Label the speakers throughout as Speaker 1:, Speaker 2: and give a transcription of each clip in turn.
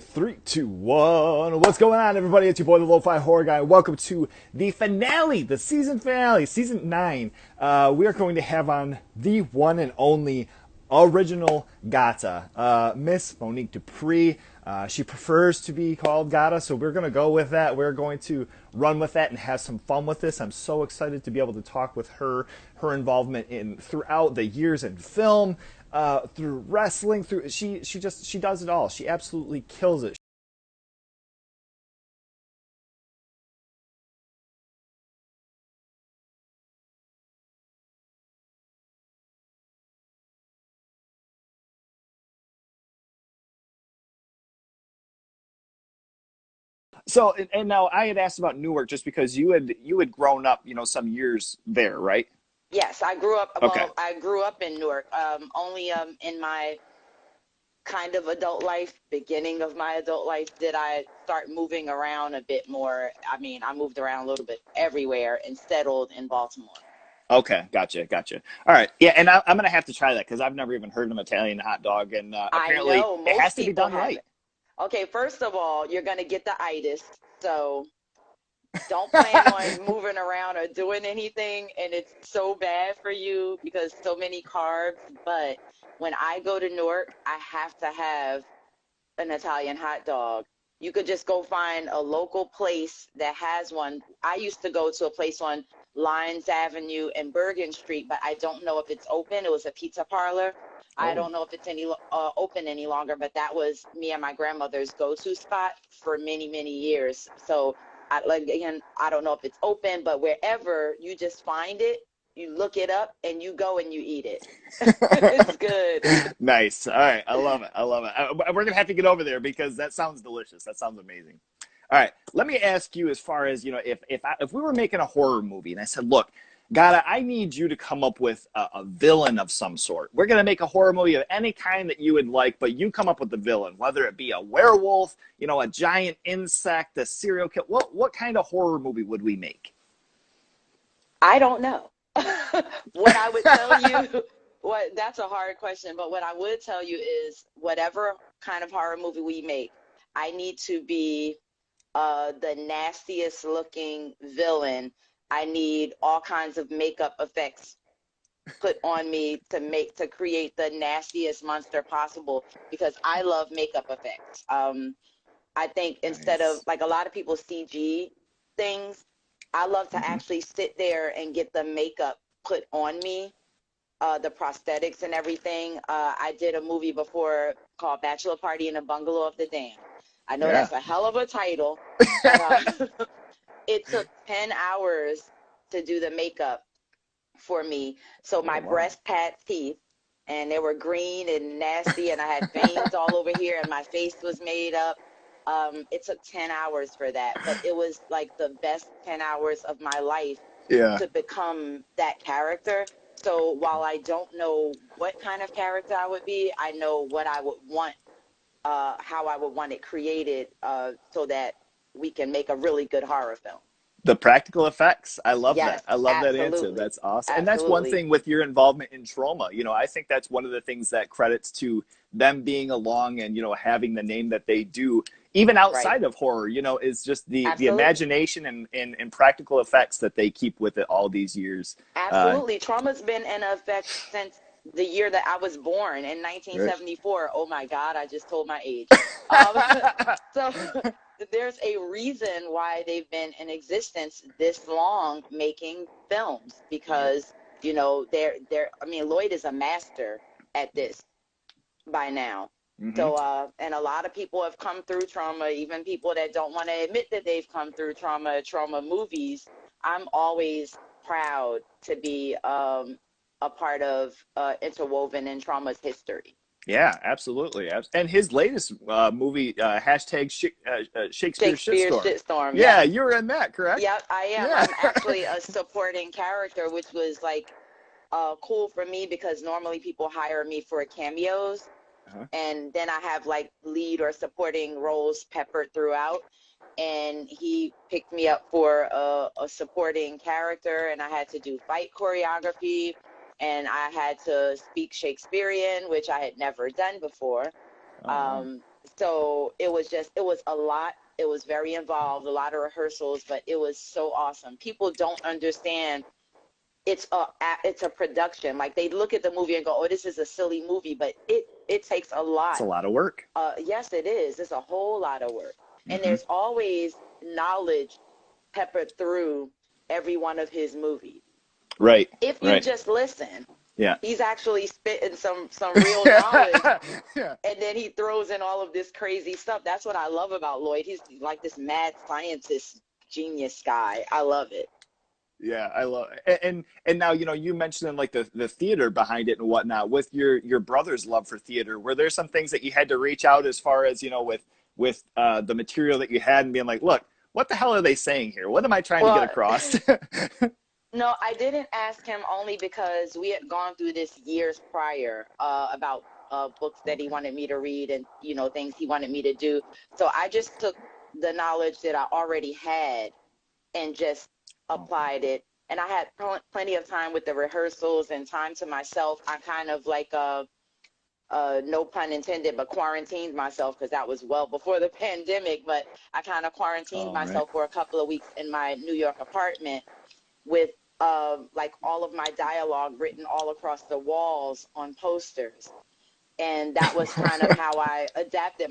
Speaker 1: Three, two, one. What's going on, everybody? It's your boy, the Lo-Fi Horror Guy. Welcome to the finale, the season finale, season 9. We are going to have on the one and only original Gata, Miss Monique Dupree. She prefers to be called Gata, so we're going to go with that. We're going to run with that and have some fun with this. I'm so excited to be able to talk with her involvement in throughout the years in film, through wrestling, through she does it all. She absolutely kills it. So and now I had asked about Newark just because you had grown up, some years there, right?
Speaker 2: Yes, I grew up.
Speaker 1: Okay.
Speaker 2: Well, I grew up in Newark. Only in my kind of adult life, beginning of my adult life, did I start moving around a bit more. I mean, I moved around a little bit everywhere and settled in Baltimore.
Speaker 1: Okay, gotcha. All right, yeah, and I'm gonna have to try that because I've never even heard of an Italian hot dog, and
Speaker 2: I
Speaker 1: apparently
Speaker 2: know
Speaker 1: it has
Speaker 2: most
Speaker 1: to be
Speaker 2: people
Speaker 1: done
Speaker 2: haven't.
Speaker 1: right.
Speaker 2: Okay, first of all, you're gonna get the itis, so don't plan on moving around or doing anything, and it's so bad for you because so many carbs. But when I go to Newark, I have to have an Italian hot dog. You could just go find a local place that has one. I used to go to a place on Lyons Avenue and Bergen Street, but I don't know if it's open. It was a pizza parlor. I
Speaker 1: Oh,
Speaker 2: don't know if it's any open any longer, but that was me and my grandmother's go-to spot for many, many years. So, like again, I don't know if it's open, but wherever you just find it, you look it up and you go and you eat it. It's good.
Speaker 1: nice. All right, I love it. We're gonna have to get over there because that sounds delicious. That sounds amazing. All right, let me ask you as far as if we were making a horror movie and I said, look, Gata, I need you to come up with a villain of some sort. We're gonna make a horror movie of any kind that you would like, but you come up with the villain, whether it be a werewolf, a giant insect, a serial killer. What kind of horror movie would we make?
Speaker 2: I don't know. What I would tell you, what that's a hard question, but what I would tell you is whatever kind of horror movie we make, I need to be the nastiest looking villain. I need all kinds of makeup effects put on me to create the nastiest monster possible because I love makeup effects. I think instead of
Speaker 1: Nice.
Speaker 2: like a lot of people CG things, I love to
Speaker 1: Hmm.
Speaker 2: actually sit there and get the makeup put on me, the prosthetics and everything. I did a movie before called Bachelor Party in a Bungalow of the Damned. I know
Speaker 1: Yeah.
Speaker 2: that's a hell of a title, but it took 10 hours to do the makeup for me. So
Speaker 1: Oh
Speaker 2: my
Speaker 1: wow.
Speaker 2: breast had teeth and they were green and nasty and I had veins all over here and my face was made up. It took 10 hours for that, but it was like the best 10 hours of my life
Speaker 1: Yeah.
Speaker 2: to become that character. So while I don't know what kind of character I would be, I know what I would want, how I would want it created, so that we can make a really good horror film.
Speaker 1: The practical effects. I love
Speaker 2: Yes,
Speaker 1: that. I love that answer.
Speaker 2: absolutely.
Speaker 1: That's awesome. And that's one
Speaker 2: Absolutely.
Speaker 1: thing with your involvement in trauma. I think that's one of the things that credits to them being along and, having the name that they do, even
Speaker 2: Right.
Speaker 1: outside of horror, is just the
Speaker 2: Absolutely.
Speaker 1: imagination and practical effects that they keep with it all these years. Uh,
Speaker 2: Absolutely. Trauma's been in effect since the year that I was born in
Speaker 1: right.
Speaker 2: 1974. Oh my God, I just told my age. Um, so there's a reason why they've been in existence this long making films
Speaker 1: Yep.
Speaker 2: because, they're, I mean, Lloyd is a master at this by now.
Speaker 1: Hmm.
Speaker 2: So, and a lot of people have come through trauma, even people that don't want to admit that they've come through trauma movies. I'm always proud to be a part of interwoven in trauma's history.
Speaker 1: Yeah, absolutely. And his latest movie, hashtag Shakespeare
Speaker 2: Shakespeare
Speaker 1: Shitstorm.
Speaker 2: shitstorm,
Speaker 1: Yeah,
Speaker 2: yes.
Speaker 1: you were in that, correct?
Speaker 2: Yep, I am.
Speaker 1: Yeah.
Speaker 2: I'm actually a supporting character, which was like cool for me because normally people hire me for cameos
Speaker 1: Uh-huh.
Speaker 2: and then I have like lead or supporting roles peppered throughout. And he picked me up for a supporting character, and I had to do fight choreography, and I had to speak Shakespearean, which I had never done before.
Speaker 1: Oh wow.
Speaker 2: Um, So it was a lot. It was very involved, a lot of rehearsals, but it was so awesome. People don't understand it's a production. Like they look at the movie and go, "Oh, this is a silly movie," but it takes a
Speaker 1: It's
Speaker 2: lot.
Speaker 1: a lot of work.
Speaker 2: Yes, it is. It's a whole lot of work, and
Speaker 1: Hmm.
Speaker 2: there's always knowledge peppered through every one of his movies.
Speaker 1: Right.
Speaker 2: If you
Speaker 1: Right.
Speaker 2: just listen,
Speaker 1: Yeah.
Speaker 2: he's actually spitting some real knowledge,
Speaker 1: Yeah.
Speaker 2: and then he throws in all of this crazy stuff. That's what I love about Lloyd. He's like this mad scientist genius guy. I love it.
Speaker 1: Yeah, I love and now you mentioned like the theater behind it and whatnot with your brother's love for theater. Were there some things that you had to reach out as far as with the material that you had and being like, look, what the hell are they saying here? What am I trying to get
Speaker 2: Well,
Speaker 1: across?
Speaker 2: no, I didn't ask him only because we had gone through this years prior about books that he
Speaker 1: Okay.
Speaker 2: wanted me to read and things he wanted me to do. So I just took the knowledge that I already had and just
Speaker 1: Okay.
Speaker 2: applied it. And I had plenty of time with the rehearsals and time to myself. I kind of like no pun intended, but quarantined myself because that was well before the pandemic. But I kind of quarantined
Speaker 1: All right.
Speaker 2: myself for a couple of weeks in my New York apartment with like all of my dialogue written all across the walls on posters. And that was kind of how I adapted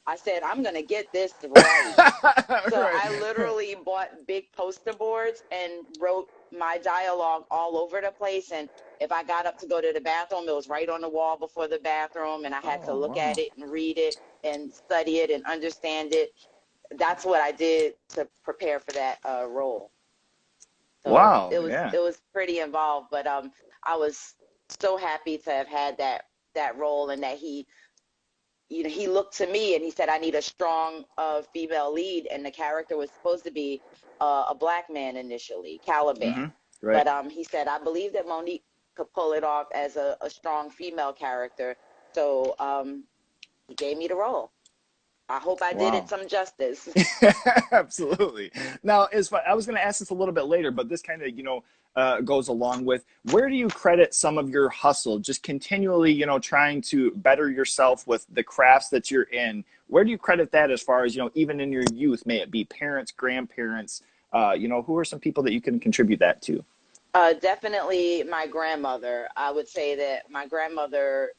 Speaker 2: I said, I'm going to get this right. So
Speaker 1: Right.
Speaker 2: I literally bought big poster boards and wrote my dialogue all over the place. And if I got up to go to the bathroom, it was right on the wall before the bathroom. And I had to
Speaker 1: Oh,
Speaker 2: look at
Speaker 1: wow.
Speaker 2: it and read it and study it and understand it. That's what I did to prepare for that role. So
Speaker 1: Wow, yeah.
Speaker 2: it was pretty involved, but I was so happy to have had that role and that he looked to me and he said I need a strong female lead, and the character was supposed to be a black man initially, Caliban,
Speaker 1: Hmm. Right.
Speaker 2: but he said I believe that Monique could pull it off as a strong female character, so he gave me the role. I hope I did it
Speaker 1: Wow.
Speaker 2: some justice.
Speaker 1: Absolutely. Now, as far, I was going to ask this a little bit later, but this kind of, goes along with where do you credit some of your hustle, just continually, trying to better yourself with the crafts that you're in? Where do you credit that as far as, even in your youth, may it be parents, grandparents, who are some people that you can contribute that to?
Speaker 2: Definitely my grandmother. I would say that my grandmother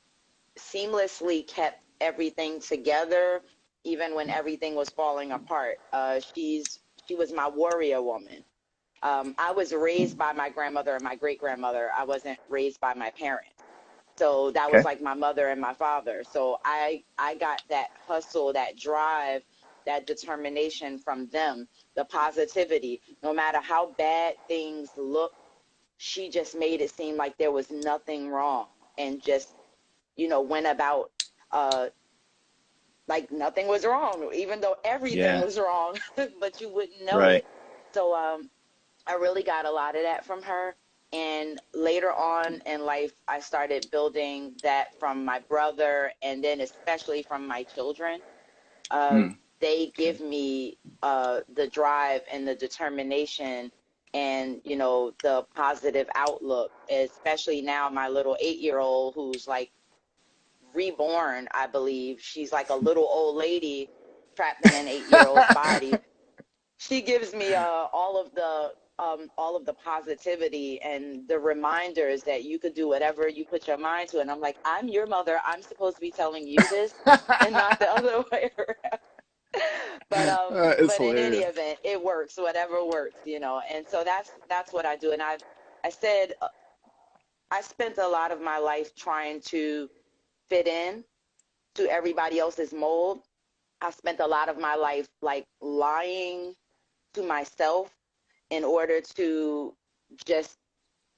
Speaker 2: seamlessly kept everything together, even when everything was falling apart. She was my warrior woman. I was raised by my grandmother and my great grandmother. I wasn't raised by my parents. So that was
Speaker 1: Okay.
Speaker 2: like my mother and my father. So I got that hustle, that drive, that determination from them, the positivity. No matter how bad things look, she just made it seem like there was nothing wrong and just went about uh, like nothing was wrong, even though everything
Speaker 1: Yeah.
Speaker 2: was wrong, but you wouldn't know
Speaker 1: Right.
Speaker 2: it. So I really got a lot of that from her. And later on in life, I started building that from my brother and then especially from my children. Uh,
Speaker 1: Mm.
Speaker 2: they
Speaker 1: Okay.
Speaker 2: give me the drive and the determination and the positive outlook, especially now my little 8-year old who's like reborn, I believe. She's like a little old lady trapped in an 8-year old's body. She gives me all of the positivity and the reminders that you could do whatever you put your mind to. And I'm like, I'm your mother. I'm supposed to be telling you this and not the other way around.
Speaker 1: It's
Speaker 2: But in any
Speaker 1: hilarious.
Speaker 2: event, it works, whatever works. And so that's what I do. And I said I spent a lot of my life trying to fit in to everybody else's mold. I spent a lot of my life like lying to myself in order to just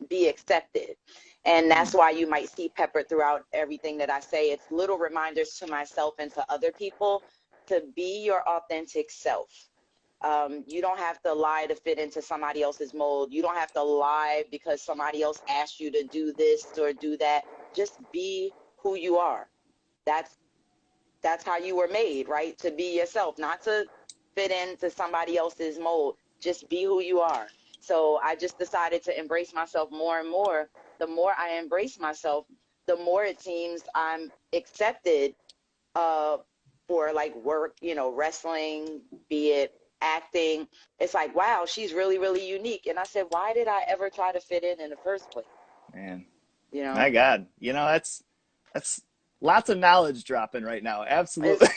Speaker 2: be accepted. And that's
Speaker 1: Mm.
Speaker 2: why you might see peppered throughout everything that I say. It's little reminders to myself and to other people to be your authentic self. You don't have to lie to fit into somebody else's mold. You don't have to lie because somebody else asked you to do this or do that. Just be who you are. That's that's how you were made, right? To be yourself, not to fit into somebody else's mold. Just be who you are. So I just decided to embrace myself more and more. The more I embrace myself, the more it seems I'm accepted uh, for like work, wrestling, be it acting. It's like, wow, she's really, really unique. And I said, why did I ever try to fit in the first place?
Speaker 1: Man,
Speaker 2: You know,
Speaker 1: my God, that's lots of knowledge dropping right now. Absolutely.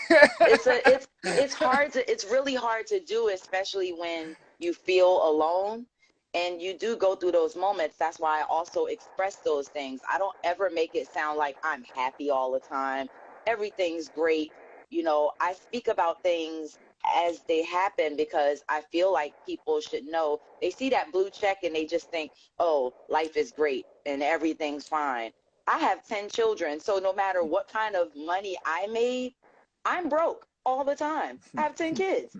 Speaker 2: it's it's hard to it's really hard to do, especially when you feel alone and you do go through those moments. That's why I also express those things. I don't ever make it sound like I'm happy all the time. Everything's great. I speak about things as they happen because I feel like people should know. They see that blue check and they just think, oh, life is great and everything's fine. I have 10 children, so no matter what kind of money I made, I'm broke all the time. I have 10 kids,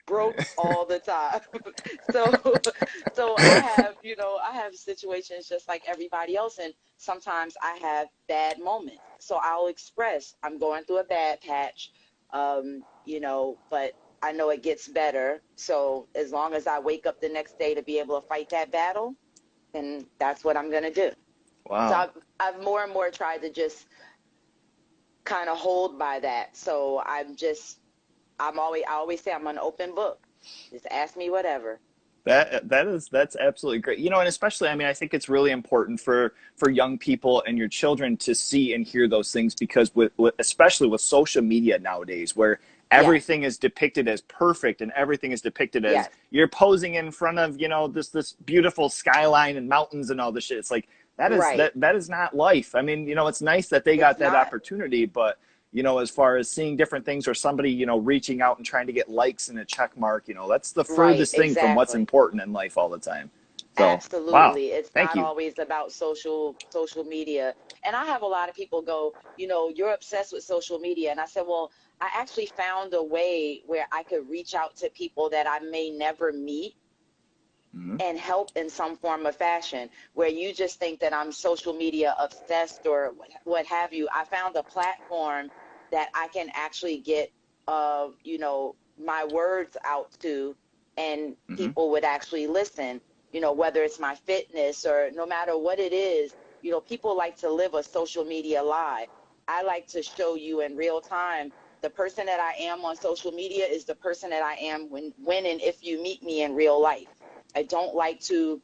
Speaker 2: broke
Speaker 1: Right.
Speaker 2: all the time. So so I have situations just like everybody else, and sometimes I have bad moments. So I'll express I'm going through a bad patch, but I know it gets better. So as long as I wake up the next day to be able to fight that battle, then that's what I'm going to do. So
Speaker 1: Wow.
Speaker 2: I've more and more tried to just kind of hold by that. So I always say I'm an open book. Just ask me whatever.
Speaker 1: That's absolutely great. And especially, I mean, I think it's really important for young people and your children to see and hear those things because especially with social media nowadays, where
Speaker 2: Yes,
Speaker 1: everything is depicted as perfect and everything is depicted as
Speaker 2: yes,
Speaker 1: you're posing in front of, this beautiful skyline and mountains and all this shit. It's like
Speaker 2: right.
Speaker 1: that is not life. I mean, it's nice that they
Speaker 2: It's
Speaker 1: got that
Speaker 2: not
Speaker 1: opportunity, but as far as seeing different things or somebody, reaching out and trying to get likes and a check mark, that's the
Speaker 2: right.
Speaker 1: furthest thing from what's
Speaker 2: Exactly.
Speaker 1: important in life all the time. So, wow.
Speaker 2: Absolutely. It's
Speaker 1: Thank
Speaker 2: not
Speaker 1: you.
Speaker 2: always about social media. And I have a lot of people go, you're obsessed with social media. And I said, well, I actually found a way where I could reach out to people that I may never meet
Speaker 1: Hmm.
Speaker 2: and help in some form of fashion, where you just think that I'm social media obsessed or what have you. I found a platform that I can actually get my words out to, and
Speaker 1: Hmm.
Speaker 2: people would actually listen, whether it's my fitness or no matter what it is. People like to live a social media lie. I like to show you in real time the person that I am on social media is the person that I am when and if you meet me in real life. I don't like to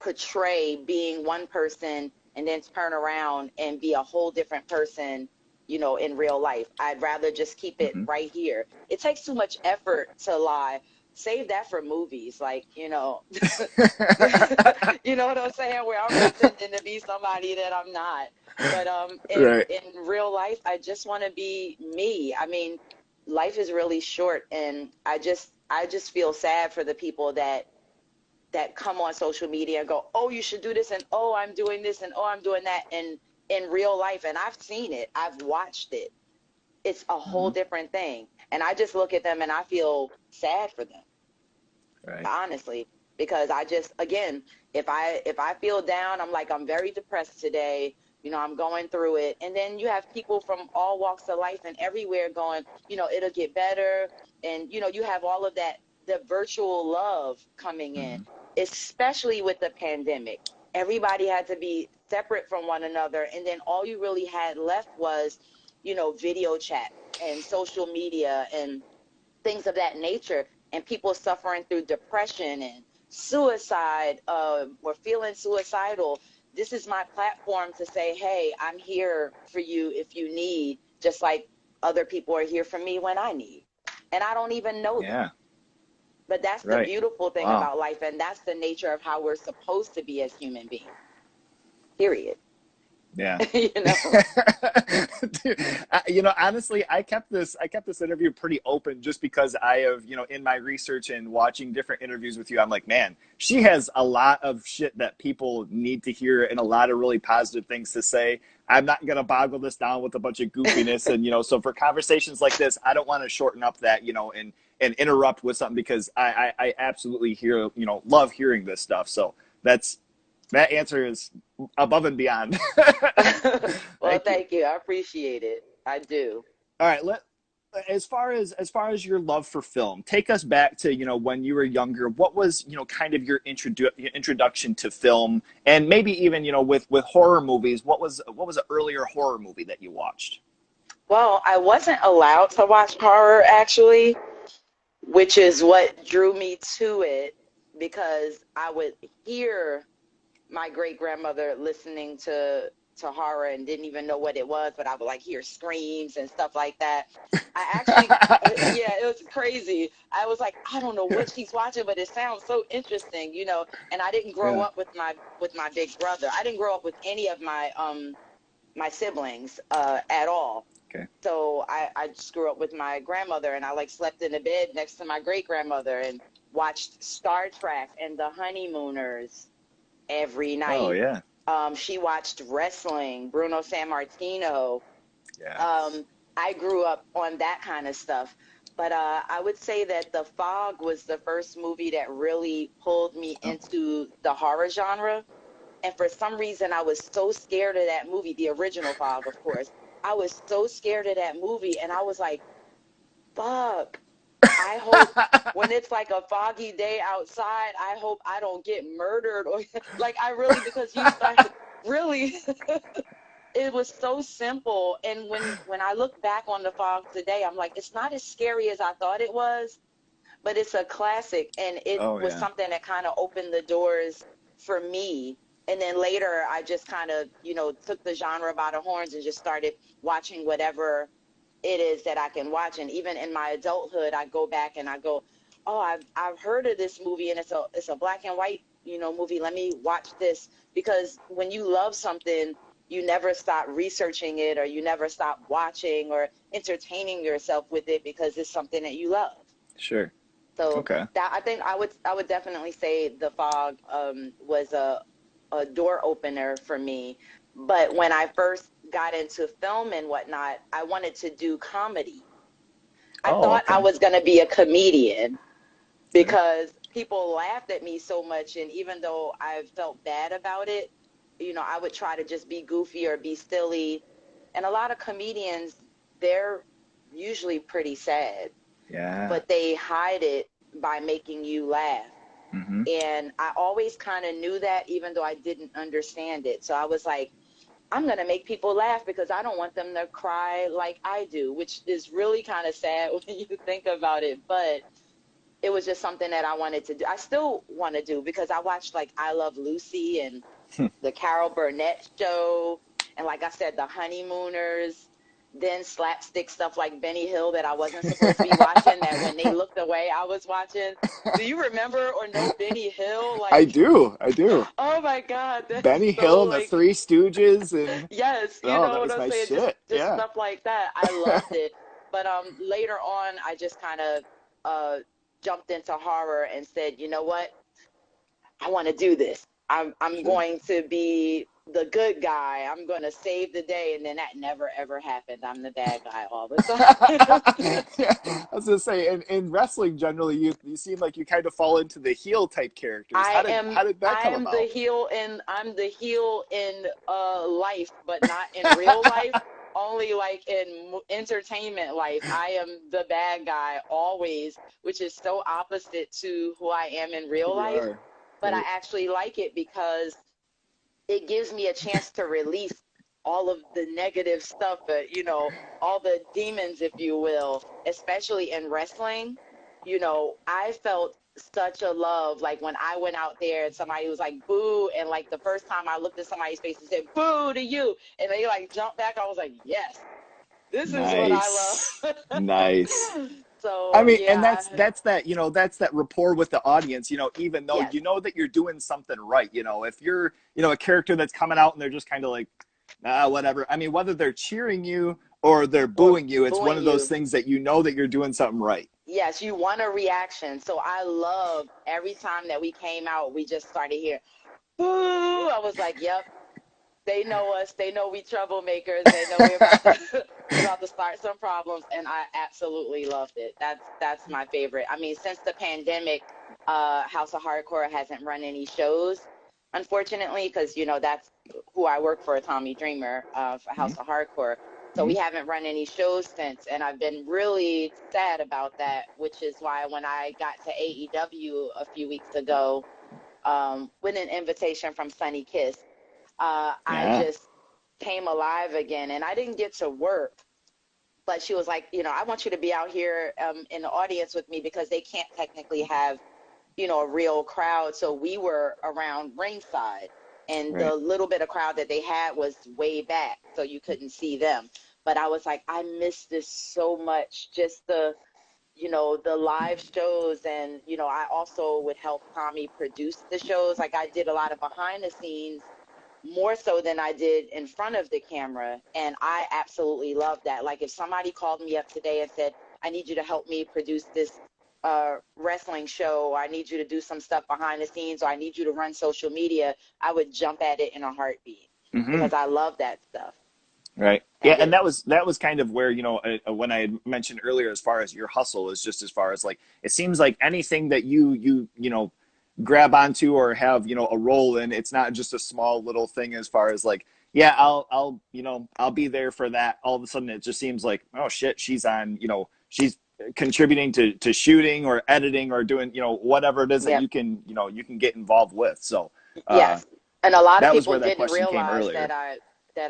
Speaker 2: portray being one person and then turn around and be a whole different person, in real life. I'd rather just keep it
Speaker 1: Hmm.
Speaker 2: right here. It takes too much effort to lie. Save that for movies, like, you know what I'm saying, where I'm pretending to be somebody that I'm not. But in
Speaker 1: Right.
Speaker 2: in real life, I just want to be me. I mean, life is really short, and I just feel sad for the people that come on social media and go, oh, you should do this, and oh, I'm doing this, and oh, I'm doing that, and in real life, and I've seen it, I've watched it. It's a whole
Speaker 1: Hmm.
Speaker 2: different thing, and I just look at them and I feel sad for them,
Speaker 1: Right.
Speaker 2: honestly, because I just, again, if I feel down, I'm like, I'm very depressed today. I'm going through it, and then you have people from all walks of life and everywhere going, it'll get better, and you have all of that, the virtual love coming in,
Speaker 1: Hmm.
Speaker 2: especially with the pandemic. Everybody had to be separate from one another, and then all you really had left was, video chat and social media and things of that nature, and people suffering through depression and suicide, or feeling suicidal. This is my platform to say, hey, I'm here for you if you need, just like other people are here for me when I need. And I don't even know them.
Speaker 1: Yeah.
Speaker 2: But that's the
Speaker 1: Right.
Speaker 2: beautiful thing
Speaker 1: Wow.
Speaker 2: about life, and that's the nature of how we're supposed to be as human beings, period.
Speaker 1: Yeah.
Speaker 2: you know?
Speaker 1: Dude, honestly, I kept this interview pretty open just because I have, in my research and watching different interviews with you, I'm like, man, she has a lot of shit that people need to hear and a lot of really positive things to say. I'm not gonna boggle this down with a bunch of goofiness, and so for conversations like this, I don't want to shorten up that, and interrupt with something because I absolutely love hearing this stuff. So that's that answer is above and beyond.
Speaker 2: Well,
Speaker 1: Thank you.
Speaker 2: thank you. I appreciate it. I do.
Speaker 1: All right, as far as your love for film, take us back to when you were younger. What was kind of your introduction to film, and maybe even with horror movies. What was an earlier horror movie that you watched?
Speaker 2: Well, I wasn't allowed to watch horror actually, which is what drew me to it because I would hear my great grandmother listening to horror and didn't even know what it was, but I would like hear screams and stuff like that. I actually, yeah, it was crazy. I was like, I don't know what she's watching, but it sounds so interesting, you know. And I didn't grow
Speaker 1: Yeah.
Speaker 2: up with my big brother. I didn't grow up with any of my siblings at all.
Speaker 1: Okay.
Speaker 2: So I just grew up with my grandmother, and I like slept in the bed next to my great grandmother and watched Star Trek and the Honeymooners every
Speaker 1: Oh
Speaker 2: night.
Speaker 1: yeah.
Speaker 2: She watched wrestling, Bruno Sammartino.
Speaker 1: Yes.
Speaker 2: Um, I grew up on that kind of stuff. But I would say that The Fog was the first movie that really pulled me
Speaker 1: Oh.
Speaker 2: into the horror genre. And for some reason, I was so scared of that movie, the original Fog, of course. I was so scared of that movie, and I was like, fuck. I hope when it's like a foggy day outside, I hope I don't get murdered or like I really because you start really it was so simple. And when I look back on the fog today, I'm like, it's not as scary as I thought it was, but it's a classic and it
Speaker 1: Oh
Speaker 2: was
Speaker 1: yeah.
Speaker 2: something that kind of opened the doors for me. And then later I just kind of, you know, took the genre by the horns and just started watching whatever it is that I can watch. And even in my adulthood, I go back and I go, oh, I've heard of this movie and it's a black and white, you know, movie. Let me watch this because when you love something, you never stop researching it or you never stop watching or entertaining yourself with it because it's something that you love.
Speaker 1: Sure.
Speaker 2: So
Speaker 1: Okay.
Speaker 2: that I think I would definitely say The Fog was a door opener for me. But when I first got into film and whatnot, I wanted to do comedy. I
Speaker 1: Oh,
Speaker 2: thought I
Speaker 1: okay.
Speaker 2: was going to be a comedian
Speaker 1: Okay.
Speaker 2: because people laughed at me so much. And even though I felt bad about it, you know, I would try to just be goofy or be silly. And a lot of comedians, they're usually pretty sad,
Speaker 1: Yeah.
Speaker 2: but they hide it by making you laugh.
Speaker 1: Mm-hmm.
Speaker 2: And I always kind of knew that, even though I didn't understand it. So I was like, I'm going to make people laugh because I don't want them to cry like I do, which is really kind of sad when you think about it. But it was just something that I wanted to do. I still want to do because I watched like I Love Lucy and the Carol Burnett show, and like I said, the Honeymooners, then slapstick stuff like Benny Hill that I wasn't supposed to be watching, that when they looked away, I was watching. Do you remember or know Benny Hill?
Speaker 1: I
Speaker 2: Like,
Speaker 1: do. I do.
Speaker 2: oh my God, that's
Speaker 1: Benny Hill
Speaker 2: so
Speaker 1: and the
Speaker 2: like,
Speaker 1: Three Stooges and
Speaker 2: yes, you
Speaker 1: oh,
Speaker 2: know
Speaker 1: that
Speaker 2: what
Speaker 1: was
Speaker 2: I'm
Speaker 1: my
Speaker 2: saying?
Speaker 1: shit.
Speaker 2: Just
Speaker 1: Yeah.
Speaker 2: stuff like that. I loved it. But later on, I just kind of uh jumped into horror and said, you know what? I want to do this. I'm
Speaker 1: Sure.
Speaker 2: going to be the good guy. I'm going to save the day. And then that never ever happened. I'm the bad guy all the time.
Speaker 1: Yeah, I was gonna say, in wrestling generally, you seem like you kind of fall into the heel type characters.
Speaker 2: I
Speaker 1: How
Speaker 2: am
Speaker 1: did that
Speaker 2: I
Speaker 1: come
Speaker 2: am the
Speaker 1: about?
Speaker 2: heel in I'm the heel in life, but not in real life. Only like in entertainment life. I am the bad guy always, which is so opposite to who I am in
Speaker 1: Who
Speaker 2: real
Speaker 1: you
Speaker 2: life.
Speaker 1: are,
Speaker 2: But I
Speaker 1: right?
Speaker 2: actually like it because it gives me a chance to release all of the negative stuff, you know, all the demons, if you will, especially in wrestling. You know, I felt such a love. Like when I went out there and somebody was like, boo. And like the first time I looked at somebody's face and said, boo to you. And they like jumped back. I was like, yes, this is what I
Speaker 1: Nice,
Speaker 2: love.
Speaker 1: nice. I
Speaker 2: So,
Speaker 1: mean, and
Speaker 2: yeah,
Speaker 1: that's that, that's that rapport with the audience, even though
Speaker 2: yes.
Speaker 1: you know that you're doing something right. If you're, a character that's coming out and they're just kind of like, whatever. I mean, whether they're cheering you or they're
Speaker 2: Or
Speaker 1: booing you, it's one
Speaker 2: booing
Speaker 1: of those
Speaker 2: you.
Speaker 1: things that you know that you're doing something right.
Speaker 2: Yes, you want a reaction. So I loved every time that we came out, we just started here. Boo! I was like, yep, they know us. They know we troublemakers. They know we're about to we're about to start some problems, and I absolutely loved it. That's my favorite. I mean, since the pandemic, House of Hardcore hasn't run any shows, unfortunately, because that's who I work for, Tommy Dreamer, for
Speaker 1: Mm-hmm.
Speaker 2: House of Hardcore. So
Speaker 1: Mm-hmm.
Speaker 2: we haven't run any shows since, and I've been really sad about that. Which is why when I got to AEW a few weeks ago, with an invitation from Sunny Kiss, I
Speaker 1: Yeah.
Speaker 2: just came alive again, and I didn't get to work but she was like, I want you to be out here in the audience with me because they can't technically have, a real crowd. So we were around ringside, and
Speaker 1: Right.
Speaker 2: the little bit of crowd that they had was way back, so you couldn't see them. But I was like, I miss this so much, just the live shows. And, I also would help Tommy produce the shows. Like, I did a lot of behind the scenes, more so than I did in front of the camera. And I absolutely love that. Like, if somebody called me up today and said, I need you to help me produce this wrestling show, or I need you to do some stuff behind the scenes, or I need you to run social media, I would jump at it in a heartbeat
Speaker 1: Hmm.
Speaker 2: because I love that stuff.
Speaker 1: Right. Yeah,
Speaker 2: And
Speaker 1: and
Speaker 2: then,
Speaker 1: that was kind of where, when I had mentioned earlier, as far as your hustle is, just as far as like, it seems like anything that you grab onto or have, a role in, it's not just a small little thing as far as like, yeah, I'll be there for that. All of a sudden it just seems like, oh shit, she's contributing to shooting or editing or doing, whatever it is that
Speaker 2: yeah.
Speaker 1: you can get involved with. So, uh
Speaker 2: Yes. And a lot of
Speaker 1: that was
Speaker 2: people
Speaker 1: where that
Speaker 2: didn't
Speaker 1: question came
Speaker 2: realize that
Speaker 1: earlier.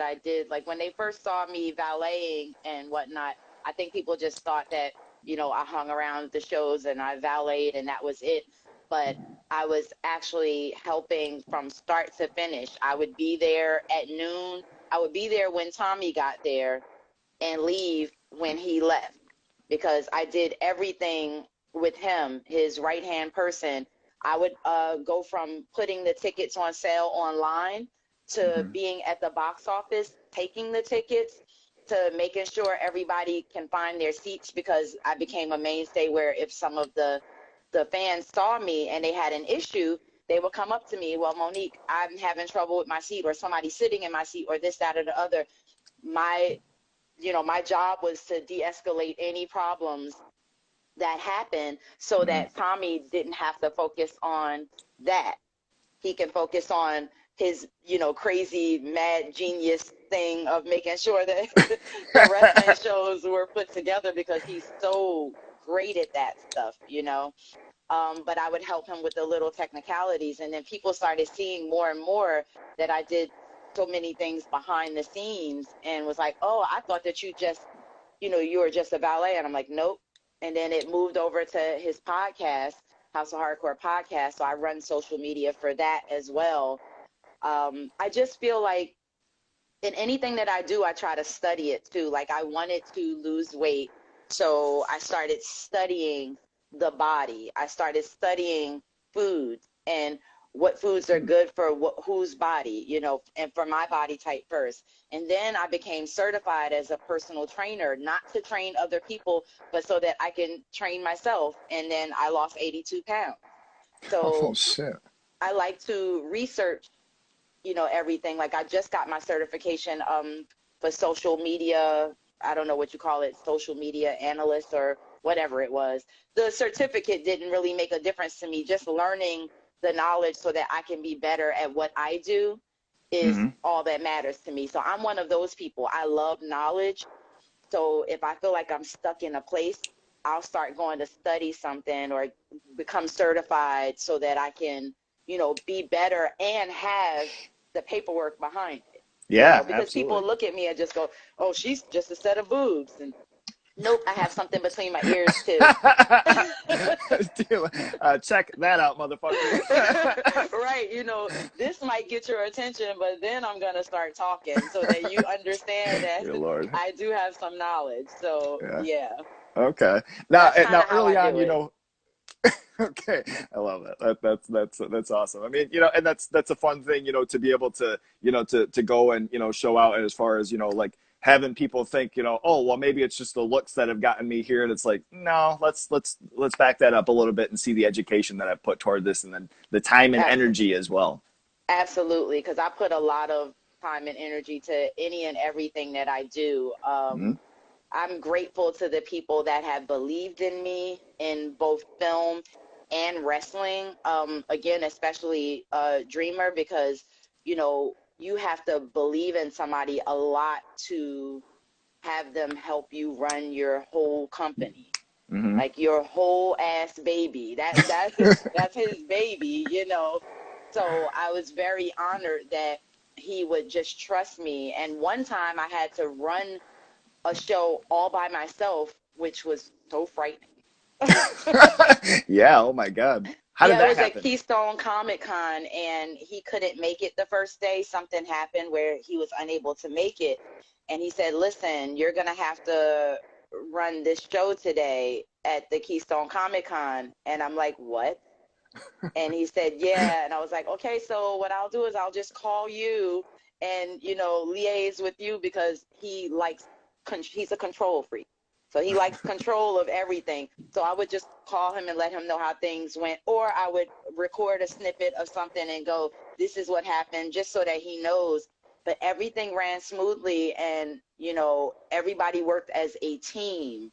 Speaker 2: I did, like, when they first saw me valeting and whatnot, I think people just thought that, I hung around the shows and I valeted and that was it. But I was actually helping from start to finish. I would be there at noon. I would be there when Tommy got there and leave when he left, because I did everything with him, his right hand person. I would go from putting the tickets on sale online to
Speaker 1: Hmm.
Speaker 2: being at the box office, taking the tickets, to making sure everybody can find their seats, because I became a mainstay where if some of the fans saw me and they had an issue, they would come up to me, well, Monique, I'm having trouble with my seat, or somebody sitting in my seat, or this, that, or the other. My my job was to de-escalate any problems that happened, so
Speaker 1: Hmm.
Speaker 2: that Tommy didn't have to focus on that. He can focus on his, crazy mad genius thing of making sure that the wrestling shows were put together, because he's so great at that stuff. But I would help him with the little technicalities. And then people started seeing more and more that I did so many things behind the scenes, and was like, oh, I thought that you were just a ballet. And I'm like, nope. And then it moved over to his podcast, House of Hardcore podcast. So I run social media for that as well. I just feel like in anything that I do, I try to study it too. Like, I wanted to lose weight, so I started studying the body. I started studying foods and what foods are good for whose body, and for my body type first. And then I became certified as a personal trainer, not to train other people, but so that I can train myself. And then I lost 82 pounds.
Speaker 1: Oh
Speaker 2: So
Speaker 1: shit.
Speaker 2: I like to research, everything. Like, I just got my certification for social media. I don't know what you call it, social media analyst or whatever it was. The certificate didn't really make a difference to me. Just learning the knowledge so that I can be better at what I do is
Speaker 1: Hmm.
Speaker 2: all that matters to me. So I'm one of those people. I love knowledge. So if I feel like I'm stuck in a place, I'll start going to study something or become certified so that I can, be better and have the paperwork behind it,
Speaker 1: Yeah,
Speaker 2: because people
Speaker 1: absolutely.
Speaker 2: look at me and just go, oh, she's just a set of boobs. And nope, I have something between my ears too.
Speaker 1: Dude, check that out, motherfucker.
Speaker 2: Right. This might get your attention, but then I'm going to start talking so that you understand that
Speaker 1: Good lord.
Speaker 2: I do have some knowledge. So,
Speaker 1: Yeah.
Speaker 2: yeah,
Speaker 1: Okay. Now,
Speaker 2: that's kind
Speaker 1: now
Speaker 2: of how
Speaker 1: early
Speaker 2: I
Speaker 1: on,
Speaker 2: do it.
Speaker 1: okay, I love it. That's awesome. I mean, and that's a fun thing, to be able to, to go and show out as far as like having people think, oh well, maybe it's just the looks that have gotten me here, and it's like, no, let's back that up a little bit and see the education that I've put toward this, and then the time and
Speaker 2: Absolutely.
Speaker 1: energy as well.
Speaker 2: Absolutely. Because I put a lot of time and energy to any and everything that I do.
Speaker 1: Hmm.
Speaker 2: I'm grateful to the people that have believed in me in both film and wrestling. Again, especially Dreamer, because you have to believe in somebody a lot to have them help you run your whole company,
Speaker 1: Hmm.
Speaker 2: like your whole ass baby. That's his baby. So I was very honored that he would just trust me. And one time I had to run a show all by myself, which was so frightening.
Speaker 1: Yeah. Oh my God. How did
Speaker 2: Yeah, it
Speaker 1: that
Speaker 2: was at
Speaker 1: happen?
Speaker 2: Keystone Comic Con, and he couldn't make it the first day. Something happened where he was unable to make it. And he said, listen, you're going to have to run this show today at the Keystone Comic Con. And I'm like, what? And he said, yeah. And I was like, okay, so what I'll do is I'll just call you and, liaise with you because he's a control freak. So he likes control of everything. So I would just call him and let him know how things went. Or I would record a snippet of something and go, this is what happened, just so that he knows. But everything ran smoothly and, everybody worked as a team,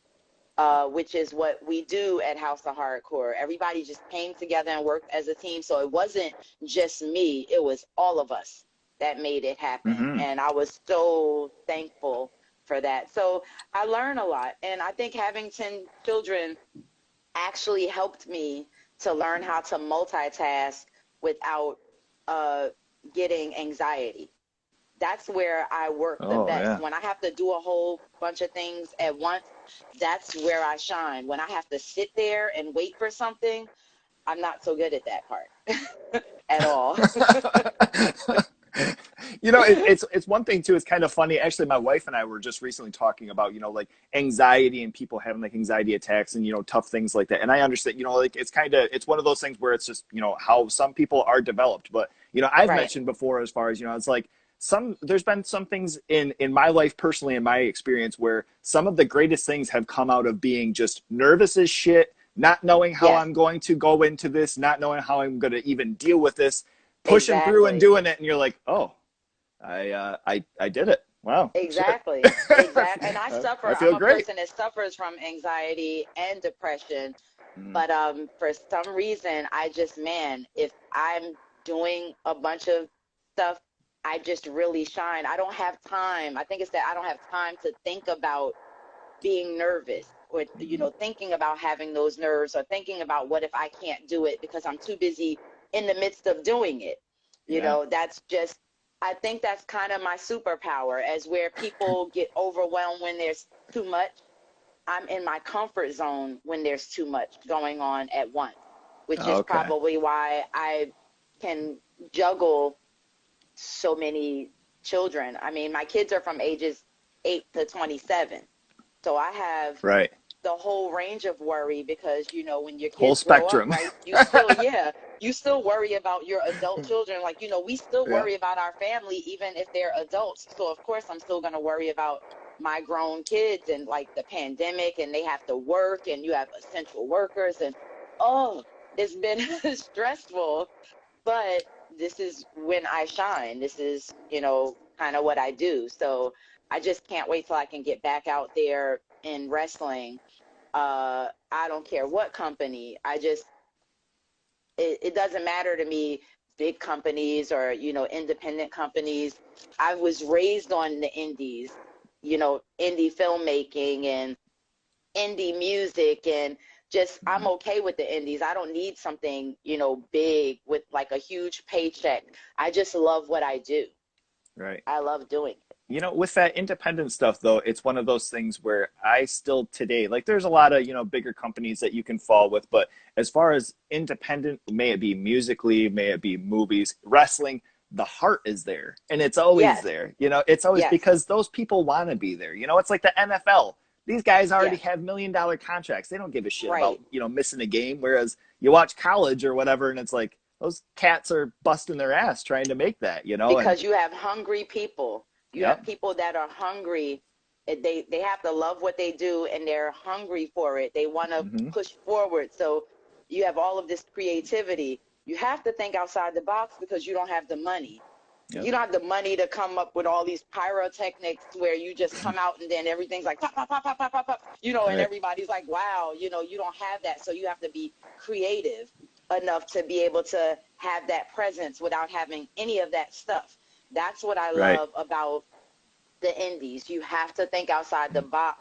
Speaker 2: which is what we do at House of Hardcore. Everybody just came together and worked as a team. So it wasn't just me, it was all of us that made it happen.
Speaker 1: Hmm.
Speaker 2: And I was so thankful for that. So I learned a lot. And I think having 10 children actually helped me to learn how to multitask without uh, getting anxiety. That's where I work the
Speaker 1: Oh
Speaker 2: best.
Speaker 1: yeah.
Speaker 2: When I have to do a whole bunch of things at once, that's where I shine. When I have to sit there and wait for something, I'm not so good at that part at all.
Speaker 1: It's one thing too. It's kind of funny. Actually, my wife and I were just recently talking about like anxiety and people having like anxiety attacks and tough things like that. And I understand. Like it's one of those things where it's just how some people are developed. But I've
Speaker 2: Right.
Speaker 1: mentioned before as far as it's like there's been some things in my life personally in my experience where some of the greatest things have come out of being just nervous as shit, not knowing how
Speaker 2: Yes,
Speaker 1: I'm going to go into this, not knowing how I'm going to even deal with this, pushing through and
Speaker 2: exactly.
Speaker 1: doing it, and you're like, oh, I did it. Wow, shit.
Speaker 2: Exactly. Exactly. And I
Speaker 1: I
Speaker 2: suffer, I'm
Speaker 1: feel
Speaker 2: a
Speaker 1: great.
Speaker 2: person that suffers from anxiety and depression.
Speaker 1: Mm,
Speaker 2: But for some reason, I just, man, if I'm doing a bunch of stuff, I just really shine. I don't have time. I think it's that I don't have time to think about being nervous or,
Speaker 1: mm,
Speaker 2: thinking about having those nerves or thinking about what if I can't do it because I'm too busy in the midst of doing it.
Speaker 1: yeah.
Speaker 2: That's just, I think that's kind of my superpower, as where people get overwhelmed when there's too much. I'm in my comfort zone when there's too much going on at once, which is
Speaker 1: Okay.
Speaker 2: probably why I can juggle so many children. I mean, my kids are from ages 8 to 27. So I have
Speaker 1: Right.
Speaker 2: the whole range of worry because, when your
Speaker 1: Whole
Speaker 2: kids grow up,
Speaker 1: spectrum.
Speaker 2: right, you still, yeah, you still worry about your adult children. Like, we still
Speaker 1: Yeah.
Speaker 2: worry about our family, even if they're adults. So, of course, I'm still going to worry about my grown kids and like the pandemic, and they have to work, and you have essential workers. And oh, it's been stressful, but this is when I shine. This is, kind of what I do. So I just can't wait till I can get back out there in wrestling. I don't care what company. It doesn't matter to me, big companies or, independent companies. I was raised on the indies, indie filmmaking and indie music, and just I'm
Speaker 1: Mhm.
Speaker 2: okay with the indies. I don't need something, big with like a huge paycheck. I just love what I do.
Speaker 1: Right.
Speaker 2: I love doing it.
Speaker 1: With that independent stuff though, it's one of those things where I still today, like there's a lot of, bigger companies that you can fall with, but as far as independent, may it be musically, may it be movies, wrestling, the heart is there and it's always
Speaker 2: Yes,
Speaker 1: there. It's always
Speaker 2: yes,
Speaker 1: because those people want to be there. It's like the NFL. These guys already
Speaker 2: yes,
Speaker 1: have $1 million contracts. They don't give a shit about,
Speaker 2: right.
Speaker 1: missing a game. Whereas you watch college or whatever and it's like those cats are busting their ass trying to make that, and
Speaker 2: Because you have hungry people. You have
Speaker 1: yep.
Speaker 2: people that are hungry. They have to love what they do, and they're hungry for it. They want to
Speaker 1: Hmm.
Speaker 2: push forward. So you have all of this creativity. You have to think outside the box because you don't have the money.
Speaker 1: Yep.
Speaker 2: You don't have the money to come up with all these pyrotechnics where you just come out and then everything's like pop, pop, pop, pop, pop, pop, pop, and
Speaker 1: Right.
Speaker 2: everybody's like, wow, you don't have that. So you have to be creative enough to be able to have that presence without having any of that stuff. That's what I
Speaker 1: Right.
Speaker 2: love about the indies. You have to think outside the box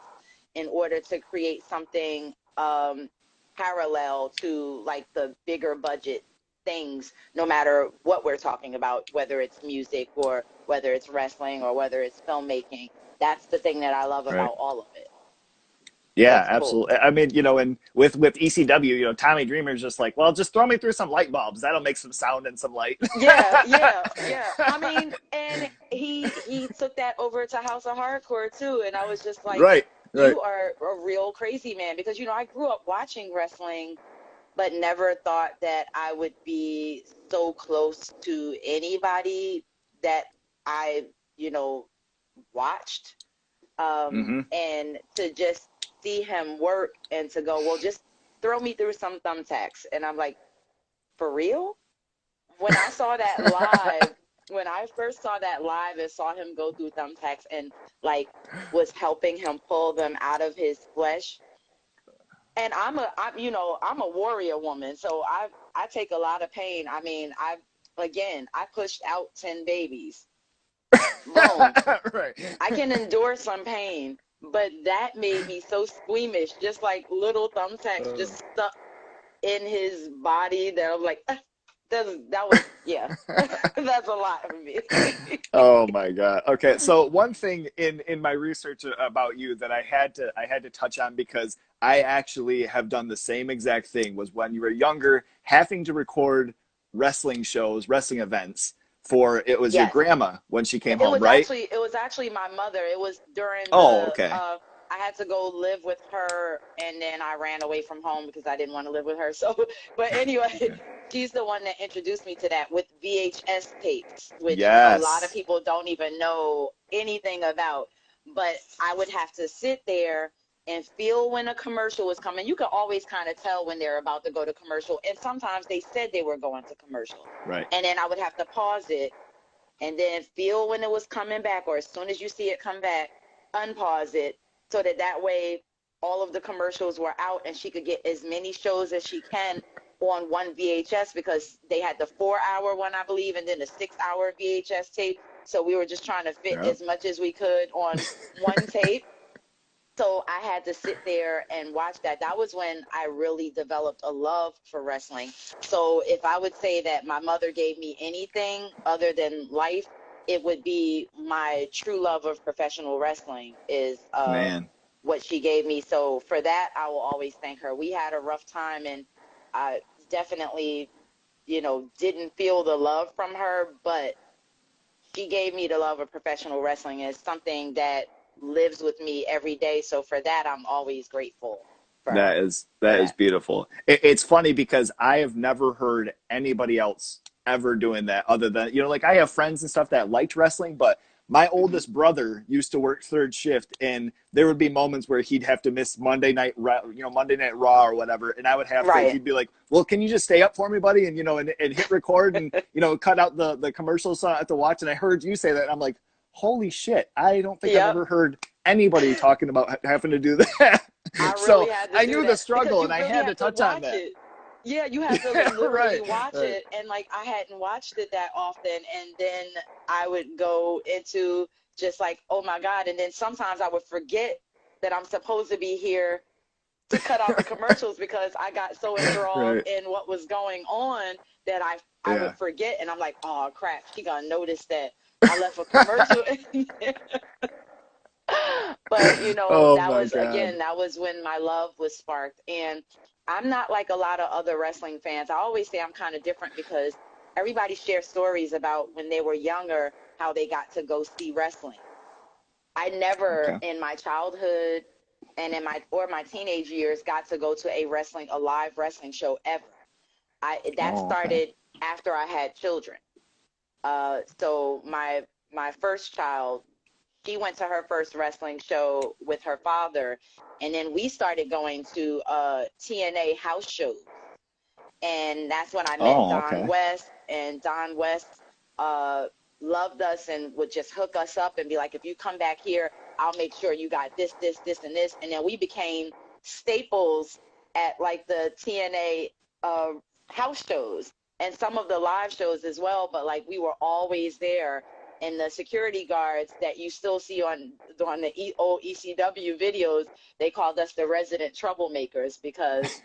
Speaker 2: in order to create something parallel to like the bigger budget, things, no matter what we're talking about, whether it's music or whether it's wrestling or whether it's filmmaking. That's the thing that I love
Speaker 1: Right.
Speaker 2: about all of it. So
Speaker 1: Yeah,
Speaker 2: it's cool.
Speaker 1: absolutely. I mean, and with ECW, Tommy Dreamer's just like, well, just throw me through some light bulbs. That'll make some sound and some light.
Speaker 2: Yeah, yeah, yeah. I mean, and he took that over to House of Hardcore too, and I was just like,
Speaker 1: Right, right.
Speaker 2: you are a real crazy man because I grew up watching wrestling, but never thought that I would be so close to anybody that I, watched.
Speaker 1: Hmm.
Speaker 2: And to just see him work and to go, well, just throw me through some thumbtacks, and I'm like, for real? When I saw that live, when I first saw that live and saw him go through thumbtacks and like was helping him pull them out of his flesh. And I'm a warrior woman, so I take a lot of pain. I mean, I pushed out 10 babies. Boom.
Speaker 1: Right.
Speaker 2: I can endure some pain, but that made me so squeamish, just like little thumbtacks just stuck in his body that I'm like, that was yeah. That's a lot for me.
Speaker 1: Oh my God. Okay, so one thing in my research about you that I had to touch on because I actually have done the same exact thing was when you were younger, having to record wrestling shows, wrestling events for it was your
Speaker 2: Yes.
Speaker 1: grandma when she came
Speaker 2: It
Speaker 1: home,
Speaker 2: was
Speaker 1: right?
Speaker 2: actually it was actually my mother. It was during
Speaker 1: Oh,
Speaker 2: the
Speaker 1: okay.
Speaker 2: I had to go live with her, and then I ran away from home because I didn't want to live with her. So, but anyway, she's the one that introduced me to that with VHS tapes, which a lot of
Speaker 1: Yes.
Speaker 2: people don't even know anything about. But I would have to sit there and feel when a commercial was coming. You could always kind of tell when they're about to go to commercial, and sometimes they said they were going to commercial.
Speaker 1: Right.
Speaker 2: And then I would have to pause it and then feel when it was coming back, or as soon as you see it come back, unpause it so that way all of the commercials were out and she could get as many shows as she can on one VHS because they had the 4 hour one, I believe, and then the 6 hour VHS tape. So we were just trying to fit
Speaker 1: Yep.
Speaker 2: as much as we could on one tape. So I had to sit there and watch that. That was when I really developed a love for wrestling. So if I would say that my mother gave me anything other than life, it would be my true love of professional wrestling is
Speaker 1: Man.
Speaker 2: what she gave me. So for that, I will always thank her. We had a rough time, and I definitely, didn't feel the love from her, but she gave me the love of professional wrestling. Is something that lives with me every day. So for that, I'm always grateful for
Speaker 1: That
Speaker 2: her
Speaker 1: is
Speaker 2: for
Speaker 1: that is
Speaker 2: that.
Speaker 1: beautiful. It's funny because I have never heard anybody else ever doing that other than like I have friends and stuff that liked wrestling, but my
Speaker 2: Hmm.
Speaker 1: oldest brother used to work third shift, and there would be moments where he'd have to miss Monday Night Raw or whatever, and I would have to.
Speaker 2: Right.
Speaker 1: He'd be like, "Well, can you just stay up for me, buddy?" And and hit record and cut out the commercials so I have to watch. And I heard you say that, and I'm like, "Holy shit! I don't think I've
Speaker 2: Yep.
Speaker 1: ever heard anybody talking about having to do that."
Speaker 2: I really
Speaker 1: So
Speaker 2: had to
Speaker 1: I
Speaker 2: do
Speaker 1: knew the
Speaker 2: that because
Speaker 1: struggle, and
Speaker 2: you
Speaker 1: I
Speaker 2: really
Speaker 1: had to
Speaker 2: have to
Speaker 1: touch on
Speaker 2: watch
Speaker 1: that.
Speaker 2: it. Yeah, you have to literally
Speaker 1: Right,
Speaker 2: watch
Speaker 1: right.
Speaker 2: it. And like I hadn't watched it that often. And then I would go into just like, oh my God. And then sometimes I would forget that I'm supposed to be here to cut out the commercials because I got so enthralled
Speaker 1: Right.
Speaker 2: in what was going on that I would
Speaker 1: Yeah.
Speaker 2: forget. And I'm like, oh crap, she gonna notice that I left a commercial in there. But
Speaker 1: Oh
Speaker 2: that
Speaker 1: my
Speaker 2: was
Speaker 1: God.
Speaker 2: again, that was when my love was sparked. And I'm not like a lot of other wrestling fans. I always say I'm kind of different because everybody shares stories about when they were younger, how they got to go see wrestling. I never
Speaker 1: Okay.
Speaker 2: in my childhood and in my teenage years got to go to a live wrestling show ever. That
Speaker 1: Oh, okay.
Speaker 2: started after I had children. So my first child, she went to her first wrestling show with her father, and then we started going to TNA house shows, and that's when I met
Speaker 1: Oh,
Speaker 2: Don
Speaker 1: okay.
Speaker 2: West, and Don West uh, loved us and would just hook us up and be like, if you come back here, I'll make sure you got this, this, this, and this, and then we became staples at like the TNA uh, house shows and some of the live shows as well. But like we were always there, and the security guards that you still see on the old ECW videos, they called us the resident troublemakers because,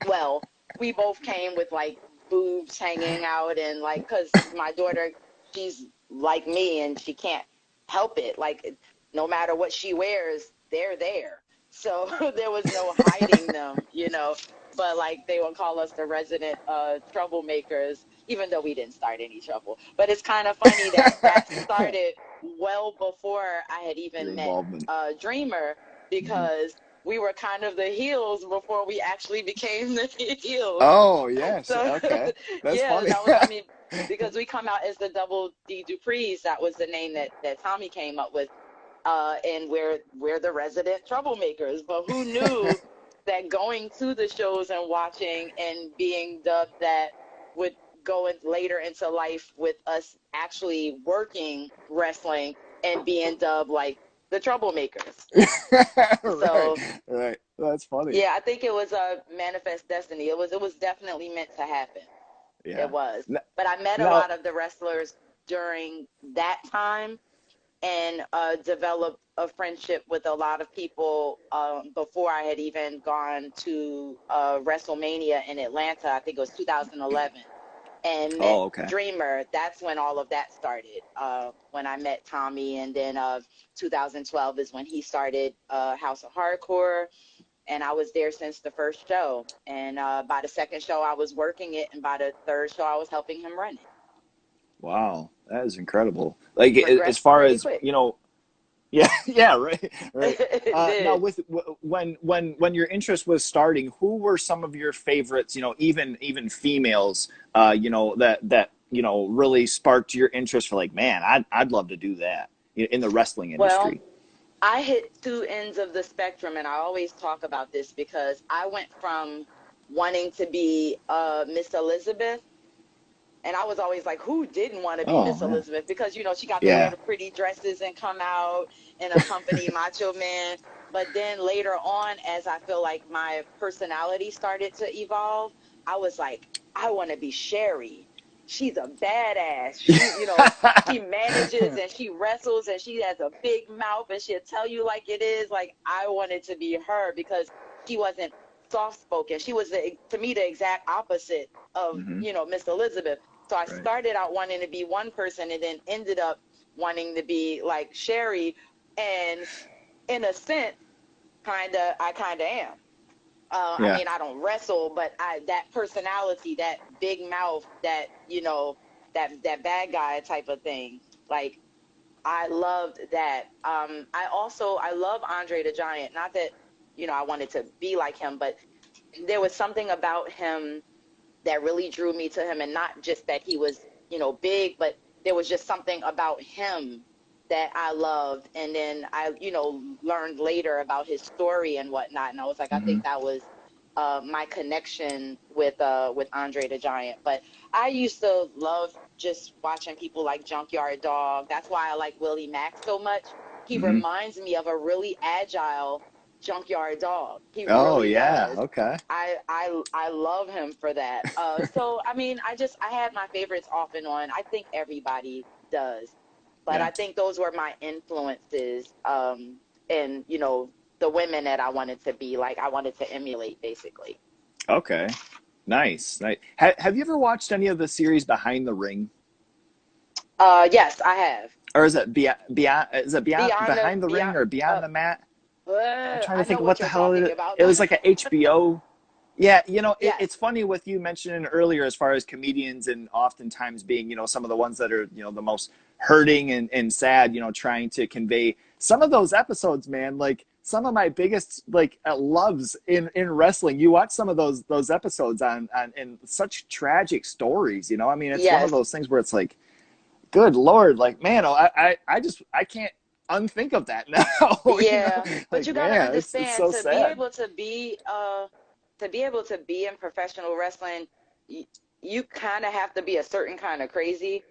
Speaker 2: well, we both came with like boobs hanging out, and like, cause my daughter, she's like me and she can't help it. Like, no matter what she wears, they're there. So there was no hiding them, you know. But like they would call us the resident troublemakers, even though we didn't start any trouble. But it's kind of funny that that started well before I had
Speaker 1: Your
Speaker 2: even met
Speaker 1: involvement.
Speaker 2: Dreamer,
Speaker 1: Hmm.
Speaker 2: because we were kind of the heels before we actually became the heels.
Speaker 1: Oh, yes.
Speaker 2: So
Speaker 1: Okay. That's
Speaker 2: yeah,
Speaker 1: funny.
Speaker 2: that was, I mean, because we come out as the Double D Duprees, that was the name that Tommy came up with, and we're the resident troublemakers. But who knew that going to the shows and watching and being dubbed that would go in later into life with us actually working wrestling and being dubbed like the troublemakers.
Speaker 1: Right.
Speaker 2: So
Speaker 1: Right. That's funny.
Speaker 2: yeah, I think it was a manifest destiny. It was definitely meant to happen. It
Speaker 1: Yeah.
Speaker 2: was.
Speaker 1: N-
Speaker 2: But I met a
Speaker 1: Now,
Speaker 2: lot of the wrestlers during that time, and developed a friendship with a lot of people before I had even gone to WrestleMania in Atlanta. I think it was 2011, and met
Speaker 1: oh, okay.
Speaker 2: Dreamer. That's when all of that started. When I met Tommy, and then 2012 is when he started House of Hardcore, and I was there since the first show. And by the second show, I was working it, and by the third show, I was helping him run it.
Speaker 1: Wow. That is incredible. Like, as
Speaker 2: Progressed
Speaker 1: far
Speaker 2: pretty
Speaker 1: as,
Speaker 2: quick.
Speaker 1: yeah, yeah, right, right.
Speaker 2: It
Speaker 1: Now,
Speaker 2: did.
Speaker 1: with when your interest was starting, who were some of your favorites? Even females. That really sparked your interest for like, man, I'd love to do that in the wrestling
Speaker 2: Well,
Speaker 1: industry.
Speaker 2: I hit two ends of the spectrum, and I always talk about this because I went from wanting to be Miss Elizabeth, and I was always like, who didn't want to be
Speaker 1: Oh,
Speaker 2: Miss
Speaker 1: yeah,
Speaker 2: Elizabeth? Because, she got to wear
Speaker 1: yeah.
Speaker 2: the pretty dresses and come out and accompany Macho Man. But then later on, as I feel like my personality started to evolve, I was like, I want to be Sherry. She's a badass. She manages and she wrestles and she has a big mouth and she'll tell you like it is. Like, I wanted to be her because she wasn't soft spoken. She was, to me, the exact opposite of,
Speaker 1: Hmm.
Speaker 2: Miss Elizabeth. So I
Speaker 1: Right.
Speaker 2: started out wanting to be one person and then ended up wanting to be like Sherry. And in a sense, I kinda am. I
Speaker 1: Yeah.
Speaker 2: mean, I don't wrestle, but that personality, that big mouth, that bad guy type of thing. Like, I loved that. I love Andre the Giant. Not that, I wanted to be like him, but there was something about him that really drew me to him, and not just that he was big, but there was just something about him that I loved. And then I learned later about his story and whatnot, and I was like, I
Speaker 1: Hmm.
Speaker 2: think that was my connection with Andre the Giant. But I used to love just watching people like Junkyard Dog. That's why I like Willie Mack so much. He
Speaker 1: Hmm.
Speaker 2: reminds me of a really agile Junkyard Dog. He
Speaker 1: Oh,
Speaker 2: really
Speaker 1: yeah.
Speaker 2: does.
Speaker 1: Okay.
Speaker 2: I love him for that. So I mean, I had my favorites off and on. I think everybody does, but
Speaker 1: Yeah.
Speaker 2: I think those were my influences. And the women that I wanted to be like, I wanted to emulate, basically.
Speaker 1: Okay. Nice. Nice. Have you ever watched any of the series Behind the Ring?
Speaker 2: Yes, I have.
Speaker 1: Or is it beyond? Is it beyond
Speaker 2: Beyond the
Speaker 1: Behind the Ring
Speaker 2: beyond.
Speaker 1: or Beyond the Mat? I'm trying to
Speaker 2: I
Speaker 1: think
Speaker 2: know
Speaker 1: of what
Speaker 2: what
Speaker 1: the
Speaker 2: you're
Speaker 1: hell
Speaker 2: talking
Speaker 1: it.
Speaker 2: about.
Speaker 1: It was like a HBO. Yeah,
Speaker 2: Yes,
Speaker 1: it's funny with you mentioning earlier as far as comedians and oftentimes being, some of the ones that are, the most hurting and sad, trying to convey some of those episodes, man, like some of my biggest like loves in wrestling. You watch some of those episodes on and such tragic stories, I mean, it's one of
Speaker 2: yes,
Speaker 1: those things where it's like, good Lord, like, man, I can't unthink of that now,
Speaker 2: yeah. But
Speaker 1: like,
Speaker 2: you got to
Speaker 1: man, it's
Speaker 2: understand,
Speaker 1: so sad.
Speaker 2: to be able to be in professional wrestling, you kind of have to be a certain kind of crazy.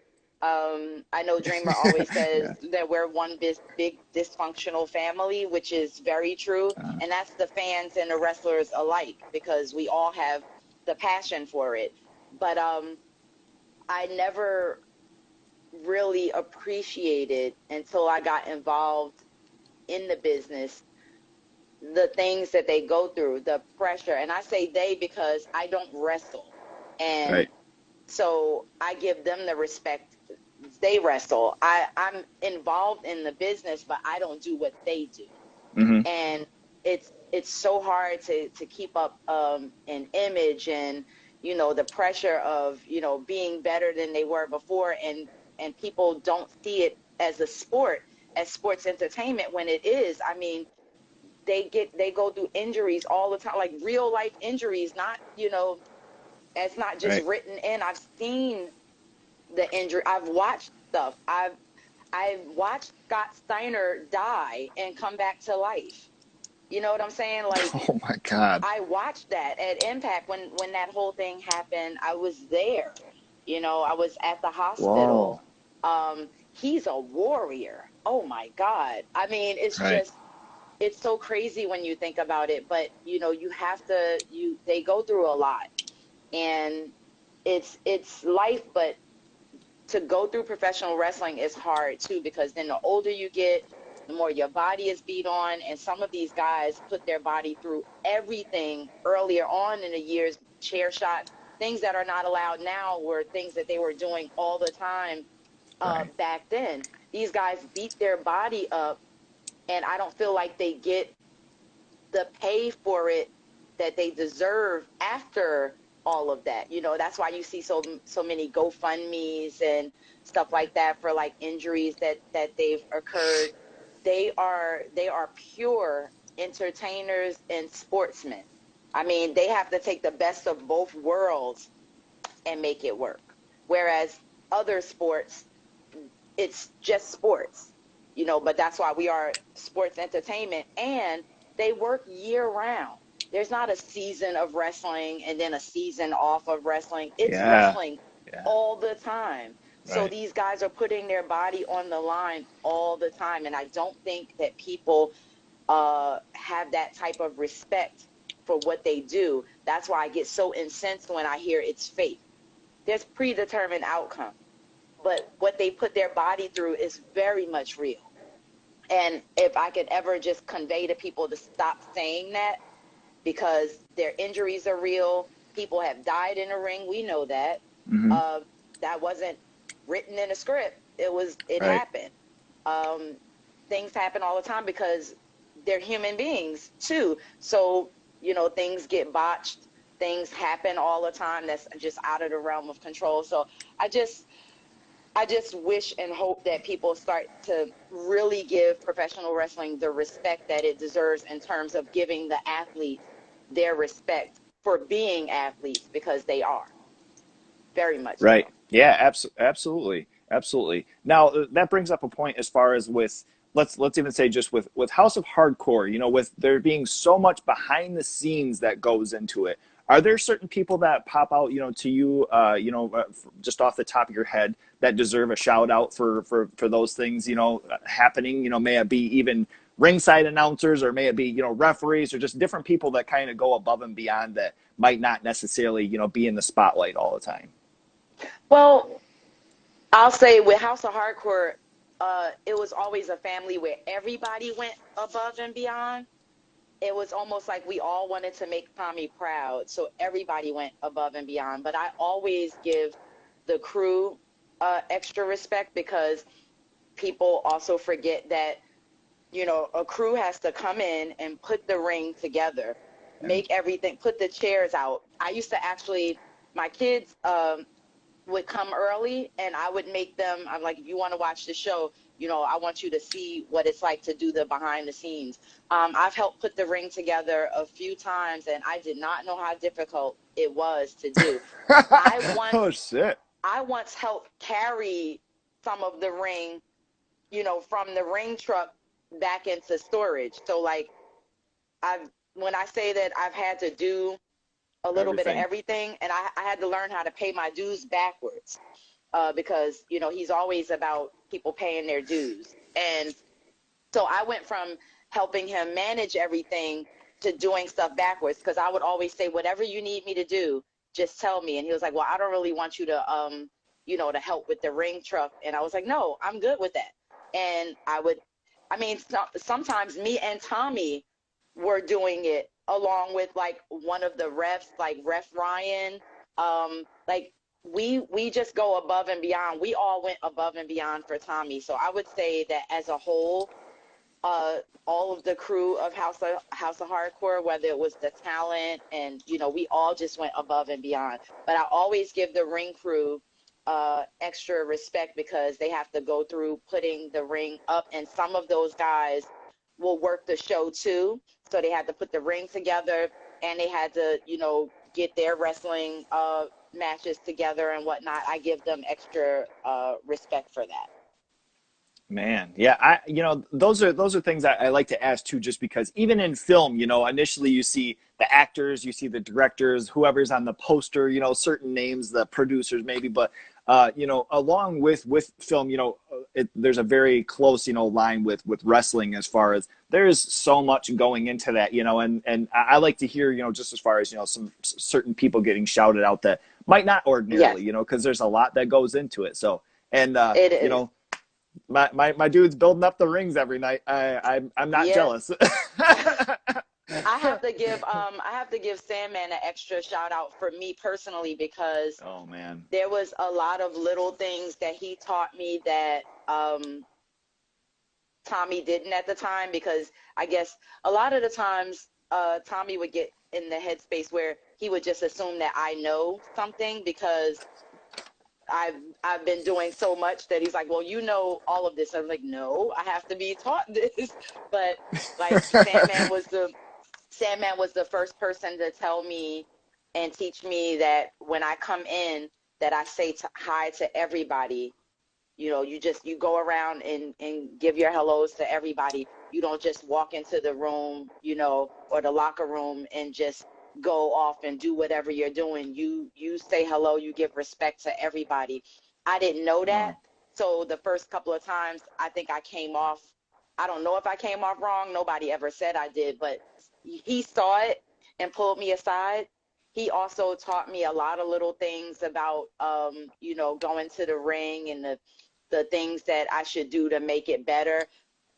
Speaker 2: I know Dreamer always says
Speaker 1: Yeah.
Speaker 2: that we're one big dysfunctional family, which is very true.
Speaker 1: Uh,
Speaker 2: And that's the fans and the wrestlers alike, because we all have the passion for it. But I never really appreciated until I got involved in the business the things that they go through, the pressure. And I say they because I don't wrestle. And
Speaker 1: right.
Speaker 2: So I give them the respect. They wrestle. I'm involved in the business, but I don't do what they do.
Speaker 1: Hmm.
Speaker 2: And it's so hard to keep up an image, and the pressure of being better than they were before, and people don't see it as a sport, as sports entertainment, when it is. I mean, they go through injuries all the time, like real life injuries, not it's not just
Speaker 1: Right.
Speaker 2: written in. I've seen the injury. I've watched stuff. I've watched Scott Steiner die and come back to life. You know what I'm saying? Like,
Speaker 1: Oh my God.
Speaker 2: I watched that at Impact when that whole thing happened. I was there. I was at the
Speaker 1: Whoa.
Speaker 2: hospital. He's a warrior. Oh my God. I mean,
Speaker 1: Right.
Speaker 2: it's so crazy when you think about it, but you have to they go through a lot, and it's life, but to go through professional wrestling is hard too, because then the older you get, the more your body is beat on. And some of these guys put their body through everything earlier on in the years, chair shots, things that are not allowed now were things that they were doing all the time
Speaker 1: Right.
Speaker 2: back then. These guys beat their body up, and I don't feel like they get the pay for it that they deserve after all of that. That's why you see so many GoFundMe's and stuff like that for like injuries that they've occurred. They are pure entertainers and sportsmen. I mean, they have to take the best of both worlds and make it work. Whereas other sports, it's just sports, but that's why we are sports entertainment, and they work year round. There's not a season of wrestling and then a season off of wrestling. It's
Speaker 1: Yeah.
Speaker 2: wrestling
Speaker 1: Yeah.
Speaker 2: all the time. So
Speaker 1: Right.
Speaker 2: these guys are putting their body on the line all the time. And I don't think that people have that type of respect for what they do. That's why I get so incensed when I hear it's fake. There's predetermined outcome, but what they put their body through is very much real. And if I could ever just convey to people to stop saying that, because their injuries are real. People have died in the ring. We know that.
Speaker 1: Hmm.
Speaker 2: Uh, that wasn't written in a script. It
Speaker 1: Right.
Speaker 2: happened. Um, Things happen all the time because they're human beings too. So, things get botched. Things happen all the time that's just out of the realm of control. So I just, I just wish and hope that people start to really give professional wrestling the respect that it deserves, in terms of giving the athletes their respect for being athletes, because they are very much
Speaker 1: Right.
Speaker 2: so.
Speaker 1: Yeah. Absolutely. Absolutely. Now that brings up a point as far as with let's even say just with House of Hardcore. With there being so much behind the scenes that goes into it. Are there certain people that pop out, to you, just off the top of your head that deserve a shout out for those things, happening? May it be even ringside announcers, or may it be, referees, or just different people that kind of go above and beyond that might not necessarily, be in the spotlight all the time.
Speaker 2: Well, I'll say with House of Hardcore, it was always a family where everybody went above and beyond. It was almost like we all wanted to make Tommy proud, so everybody went above and beyond. But I always give the crew extra respect, because people also forget that a crew has to come in and put the ring together,
Speaker 1: And
Speaker 2: make everything, put the chairs out. I used to actually, my kids would come early, and I would make them, I'm like, if you want to watch the show, I want you to see what it's like to do the behind the scenes. I've helped put the ring together a few times, and I did not know how difficult it was to do. I once,
Speaker 1: oh shit.
Speaker 2: I once helped carry some of the ring, from the ring truck back into storage. So like, when I say that I've had to do a little bit of
Speaker 1: Everything.
Speaker 2: everything, and I had to learn how to pay my dues backwards, because he's always about people paying their dues. And so I went from helping him manage everything to doing stuff backwards, because I would always say, whatever you need me to do, just tell me. And he was like, well, I don't really want you to to help with the ring truck. And I was like, no, I'm good with that. And I mean, sometimes me and Tommy were doing it along with like one of the refs, like Ref Ryan. Like, we just go above and beyond. We all went above and beyond for Tommy. So I would say that as a whole, uh, all of the crew of House of Hardcore, whether it was the talent and we all just went above and beyond. But I always give the ring crew extra respect because they have to go through putting the ring up, and some of those guys will work the show too. So they had to put the ring together, and they had to get their wrestling matches together and whatnot. I give them extra respect for that.
Speaker 1: Man, yeah, those are things I like to ask too, just because even in film, initially you see the actors, you see the directors, whoever's on the poster, certain names, the producers maybe, but along with film, there's a very close, line with wrestling as far as there's so much going into that, and I like to hear, just as far as some certain people getting shouted out that might not
Speaker 2: Yes,
Speaker 1: ordinarily, because there's a lot that goes into it. So, and
Speaker 2: it is.
Speaker 1: my dude's building up the rings every night. I'm not
Speaker 2: Yeah.
Speaker 1: jealous.
Speaker 2: I have to give Sandman an extra shout out for me personally because
Speaker 1: Oh man.
Speaker 2: there was a lot of little things that he taught me that Tommy didn't at the time, because I guess a lot of the times Tommy would get in the headspace where he would just assume that I know something because I've been doing so much that he's like, well, all of this. I'm like, no, I have to be taught this. But like Sandman was the first person to tell me and teach me that when I come in, that I say hi to everybody. You go around and give your hellos to everybody. You don't just walk into the room, or the locker room and just go off and do whatever you're doing. You say hello, you give respect to everybody. I didn't know that.
Speaker 1: Wow.
Speaker 2: So the first couple of times I think I don't know if I came off wrong. Nobody ever said I did, but he saw it and pulled me aside. He also taught me a lot of little things about going to the ring and the things that I should do to make it better.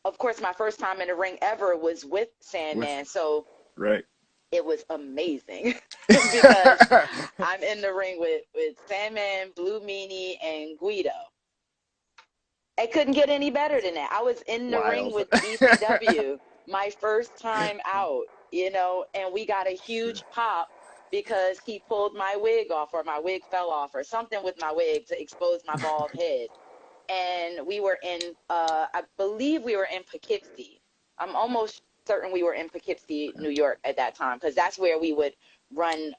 Speaker 2: Of course, my first time in the ring ever was with
Speaker 1: With
Speaker 2: Sandman, so
Speaker 1: right.
Speaker 2: it was amazing because I'm in the ring with Sandman, Blue Meanie, and Guido. It couldn't get any better than that. I was in the ring
Speaker 1: Wild.
Speaker 2: with ECW my first time out, and we got a huge pop because he pulled my wig off, or my wig fell off, or something with my wig to expose my bald head. And we were in I believe we were in Poughkeepsie. I'm almost certain we were in Poughkeepsie, New York at that time, because that's where we would run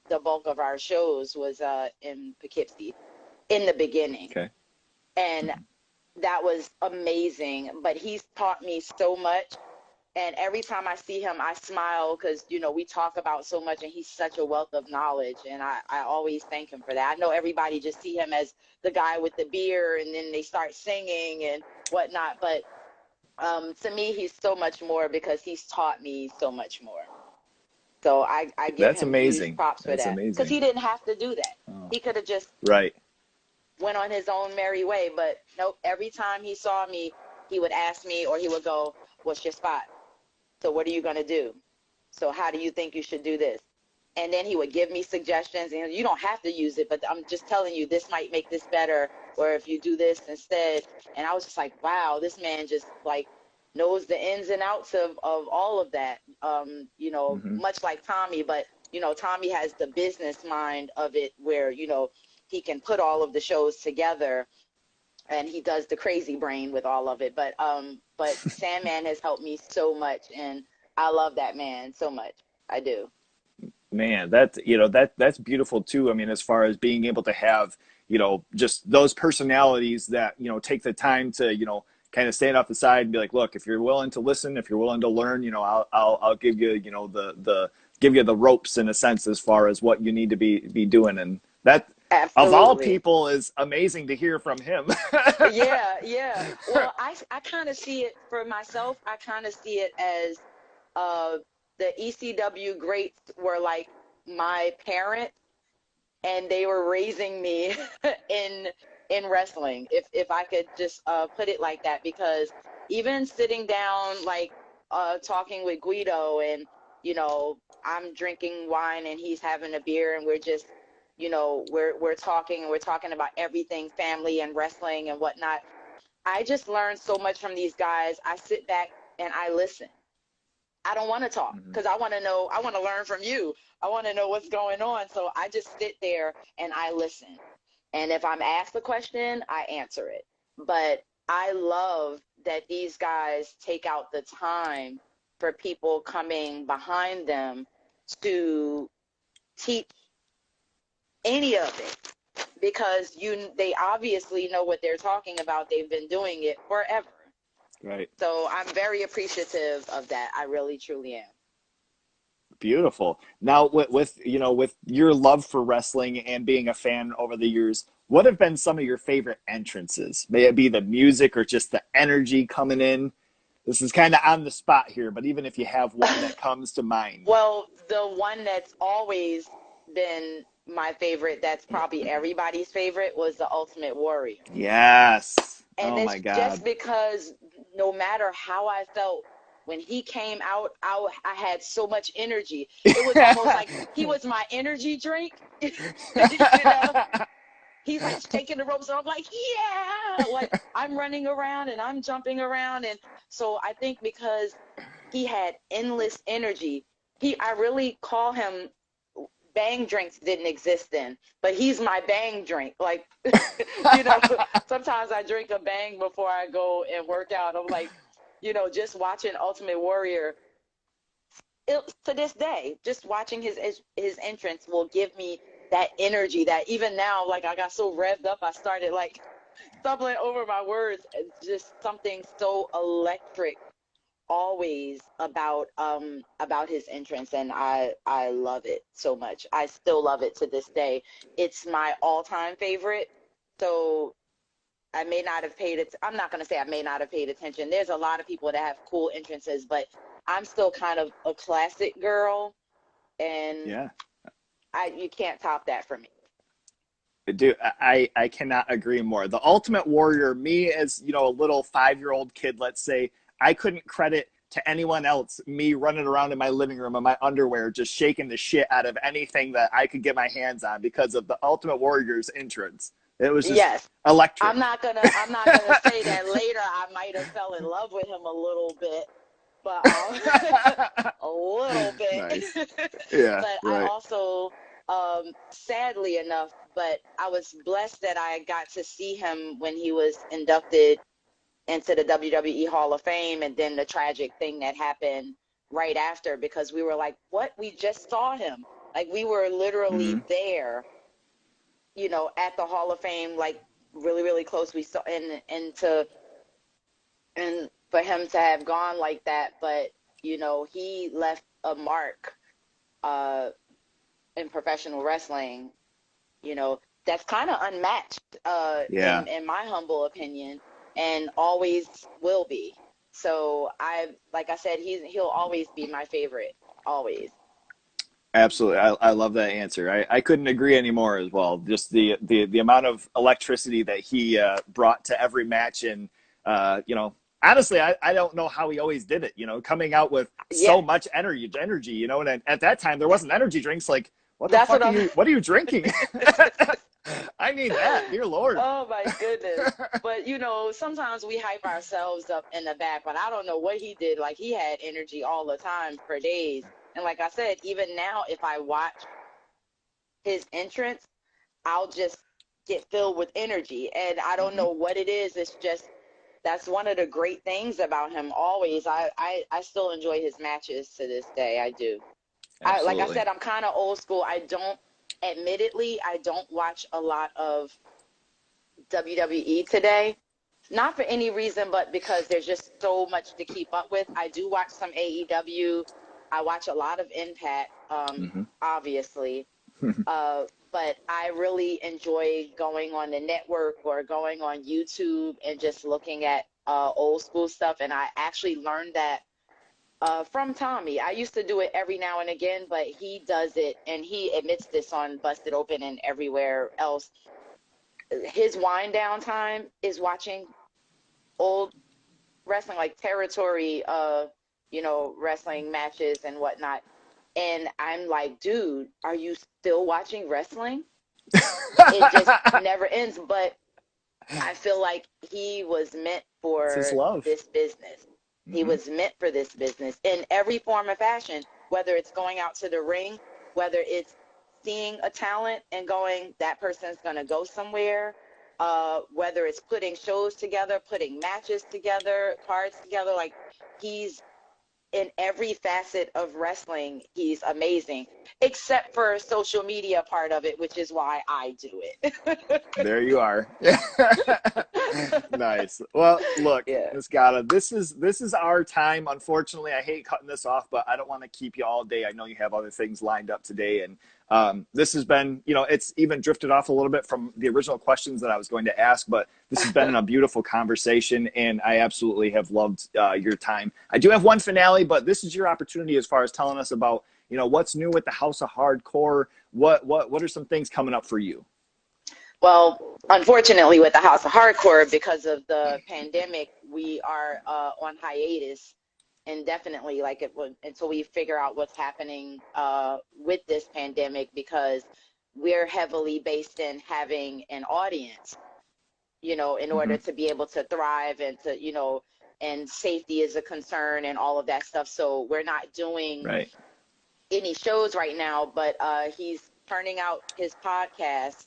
Speaker 2: the bulk of our shows was in Poughkeepsie in the beginning.
Speaker 1: Okay.
Speaker 2: And that was amazing. But he's taught me so much. And every time I see him, I smile because, we talk about so much, and he's such a wealth of knowledge. And I always thank him for that. I know everybody just see him as the guy with the beer, and then they start singing and whatnot. But to me, he's so much more because he's taught me so much more. So I give
Speaker 1: That's
Speaker 2: him huge
Speaker 1: amazing.
Speaker 2: props for
Speaker 1: That's
Speaker 2: that because
Speaker 1: amazing.
Speaker 2: he didn't have to do that.
Speaker 1: Oh.
Speaker 2: He could have just
Speaker 1: Right.
Speaker 2: went on his own merry way. But nope, every time he saw me, he would ask me, or he would go, "What's your spot? So what are you going to do? So how do you think you should do this?" And then he would give me suggestions, and you don't have to use it, but I'm just telling you, this might make this better, or if you do this instead. And I was just like, wow, this man just like knows the ins and outs of all of that.
Speaker 1: Hmm.
Speaker 2: Much like Tommy, but Tommy has the business mind of it where, he can put all of the shows together, and he does the crazy brain with all of it. But Sandman has helped me so much, and I love that man so much. I do.
Speaker 1: Man, that's beautiful too. I mean, as far as being able to have, just those personalities that, take the time to, kind of stand off the side and be like, look, if you're willing to listen, if you're willing to learn, I'll give you, the give you the ropes in a sense as far as what you need to be doing. And that of all
Speaker 2: Absolutely.
Speaker 1: people is amazing to hear from him.
Speaker 2: Yeah, yeah. Well, I kind of see it for myself. I kind of see it as uh, the ECW greats were like my parents, and they were raising me in in wrestling, if I could just put it like that. Because even sitting down, like talking with Guido, and I'm drinking wine and he's having a beer, and we're just we're talking about everything family and wrestling and whatnot. I just learned so much from these guys. I sit back and I listen. I don't want to talk
Speaker 1: Hmm.
Speaker 2: because I want to know, I want to learn from you. I want to know what's going on. So I just sit there and I listen. And if I'm asked a question, I answer it. But I love that these guys take out the time for people coming behind them to teach any of it because they obviously know what they're talking about. They've been doing it forever.
Speaker 1: Right.
Speaker 2: So I'm very appreciative of that. I really truly am.
Speaker 1: Beautiful. Now, with your love for wrestling and being a fan over the years, what have been some of your favorite entrances? May it be the music or just the energy coming in? This is kind of on the spot here, but even if you have one that comes to mind.
Speaker 2: Well, the one that's always been my favorite, that's probably everybody's favorite, was the Ultimate Warrior.
Speaker 1: Yes.
Speaker 2: And
Speaker 1: Oh my
Speaker 2: it's just
Speaker 1: God.
Speaker 2: because no matter how I felt when he came out, I had so much energy. It was almost like he was my energy drink. You know, he's like shaking the ropes, and I'm like, yeah, like I'm running around and I'm jumping around. And so I think because he had endless energy, I really call him, bang drinks didn't exist then, but he's my bang drink. Like, you know, sometimes I drink a bang before I go and work out. I'm like, just watching Ultimate Warrior, to this day, just watching his entrance will give me that energy that even now, like I got so revved up, I started like stumbling over my words. It's just something so electric always about his entrance, and I love it so much. I still love it to this day. It's my all-time favorite. So I may not have paid it. I'm not going to say I may not have paid attention. There's a lot of people that have cool entrances, but I'm still kind of a classic girl, and
Speaker 1: Yeah.
Speaker 2: you can't top that for me.
Speaker 1: Dude, I cannot agree more. The Ultimate Warrior, me as, a little 5-year-old kid, let's say, I couldn't credit to anyone else me running around in my living room in my underwear, just shaking the shit out of anything that I could get my hands on because of the Ultimate Warrior's entrance. It was just
Speaker 2: Yes.
Speaker 1: electric.
Speaker 2: I'm not gonna say that later I might have fell in love with him a little bit, but a little
Speaker 1: Nice.
Speaker 2: bit.
Speaker 1: Yeah,
Speaker 2: But I
Speaker 1: right.
Speaker 2: also, sadly enough, but I was blessed that I got to see him when he was inducted into the WWE Hall of Fame, and then the tragic thing that happened right after, because we were like, what? We just saw him. Like, we were
Speaker 1: Hmm.
Speaker 2: literally there, at the Hall of Fame, like really, really close. We saw, and for him to have gone like that, but he left a mark uh, in professional wrestling. That's kind of unmatched,
Speaker 1: Yeah.
Speaker 2: in my humble opinion, and always will be. So like I said, he'll always be my favorite, always.
Speaker 1: Absolutely. I love that answer. I couldn't agree anymore as well. Just the amount of electricity that he brought to every match. And, honestly, I don't know how he always did it, coming out with
Speaker 2: Yeah,
Speaker 1: so much energy, and at that time there wasn't energy drinks. Like, what the
Speaker 2: that's
Speaker 1: fuck
Speaker 2: what
Speaker 1: are
Speaker 2: I'm.
Speaker 1: what are you drinking? I need that. Dear Lord.
Speaker 2: Oh my goodness. But sometimes we hype ourselves up in the back, but I don't know what he did. Like, he had energy all the time for days. And like I said, even now, if I watch his entrance, I'll just get filled with energy. And I don't
Speaker 1: Hmm.
Speaker 2: know what it is. It's just, that's one of the great things about him always. I still enjoy his matches to this day. I do. Like I
Speaker 1: Absolutely.
Speaker 2: said, I'm kind of old school. Admittedly, I don't watch a lot of WWE today. Not for any reason, but because there's just so much to keep up with. I do watch some AEW. I watch a lot of Impact,
Speaker 1: Hmm.
Speaker 2: obviously. But I really enjoy going on the network or going on YouTube and just looking at old school stuff. And I actually learned that from Tommy. I used to do it every now and again, but he does it, and he admits this on Busted Open and everywhere else. His wind down time is watching old wrestling, like territory, wrestling matches and whatnot. And I'm like, dude, are you still watching wrestling? It just never ends. But I feel like he was meant
Speaker 1: It's his
Speaker 2: for
Speaker 1: love.
Speaker 2: this business. He
Speaker 1: Hmm.
Speaker 2: was meant for this business in every form of fashion, whether it's going out to the ring, whether it's seeing a talent and going, that person's going to go somewhere, whether it's putting shows together, putting matches together, cards together. Like, he's in every facet of wrestling, he's amazing, except for social media part of it, which is why I do it.
Speaker 1: There you are. Nice. Well, look,
Speaker 2: Yeah.
Speaker 1: Miss Gata, this is our time. Unfortunately, I hate cutting this off, but I don't want to keep you all day. I know you have other things lined up today, and this has been, it's even drifted off a little bit from the original questions that I was going to ask, but this has been a beautiful conversation, and I absolutely have loved your time. I do have one finale, but this is your opportunity as far as telling us about, what's new with the House of Hardcore. What are some things coming up for you?
Speaker 2: Well, unfortunately, with the House of Hardcore, because of the pandemic, we are on hiatus indefinitely, like until we figure out what's happening with this pandemic, because we're heavily based in having an audience, in
Speaker 1: Hmm.
Speaker 2: order to be able to thrive and to, and safety is a concern and all of that stuff. So we're not doing
Speaker 1: Right.
Speaker 2: any shows right now, but he's turning out his podcast.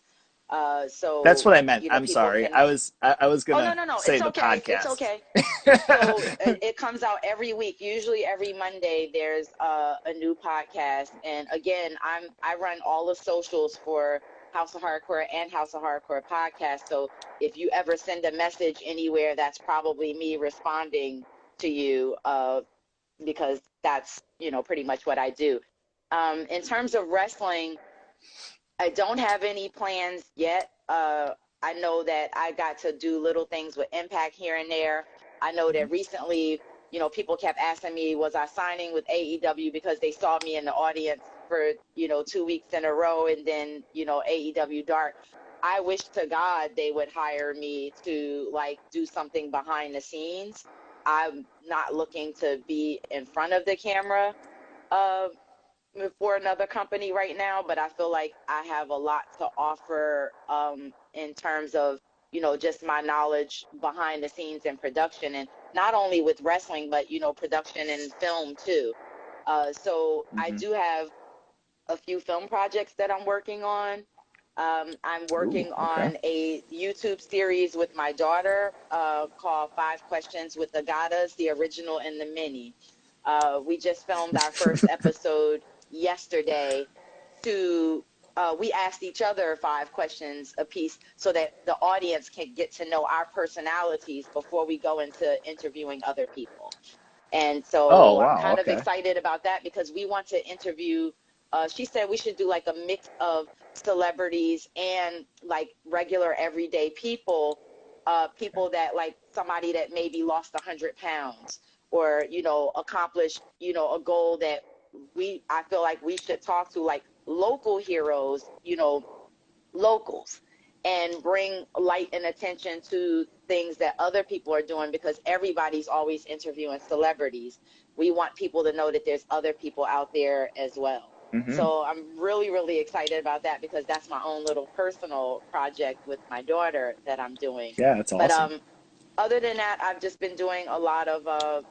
Speaker 1: That's
Speaker 2: So,
Speaker 1: what I meant. I'm
Speaker 2: people
Speaker 1: sorry.
Speaker 2: can.
Speaker 1: I was
Speaker 2: Oh, no,
Speaker 1: gonna
Speaker 2: no, no.
Speaker 1: say
Speaker 2: It's
Speaker 1: the
Speaker 2: okay. It's
Speaker 1: podcast.
Speaker 2: okay. So it comes out every week. Usually every Monday there's a new podcast. And again, I run all the socials for House of Hardcore and House of Hardcore podcast. So if you ever send a message anywhere, that's probably me responding to you, because that's, pretty much what I do. In terms of wrestling, I don't have any plans yet. I know that I got to do little things with Impact here and there. I know that recently, people kept asking me, was I signing with AEW, because they saw me in the audience for, 2 weeks in a row, and then, AEW Dark. I wish to God they would hire me to, like, do something behind the scenes. I'm not looking to be in front of the camera. Uh, for another company right now, but I feel like I have a lot to offer, in terms of, just my knowledge behind the scenes and production, and not only with wrestling, but, production and film too. So I
Speaker 1: Hmm.
Speaker 2: do have a few film projects that I'm working on. I'm
Speaker 1: Ooh,
Speaker 2: working
Speaker 1: okay.
Speaker 2: on a YouTube series with my daughter, called Five Questions with the Gatas, the original and the mini. We just filmed our first episode yesterday. To We asked each other 5 questions apiece so that the audience can get to know our personalities before we go into interviewing other people. And
Speaker 1: Oh,
Speaker 2: so I'm
Speaker 1: wow.
Speaker 2: kind of
Speaker 1: Okay.
Speaker 2: excited about that, because we want to interview. She said we should do like a mix of celebrities and like regular everyday people, people that, like, somebody that maybe lost 100 pounds, or, accomplished, a goal that I feel like we should talk to, like, local heroes, locals, and bring light and attention to things that other people are doing, because everybody's always interviewing celebrities. We want people to know that there's other people out there as well.
Speaker 1: Hmm.
Speaker 2: So I'm really, really excited about that, because that's my own little personal project with my daughter that I'm doing.
Speaker 1: Yeah, that's
Speaker 2: But
Speaker 1: awesome.
Speaker 2: other than that, I've just been doing a lot of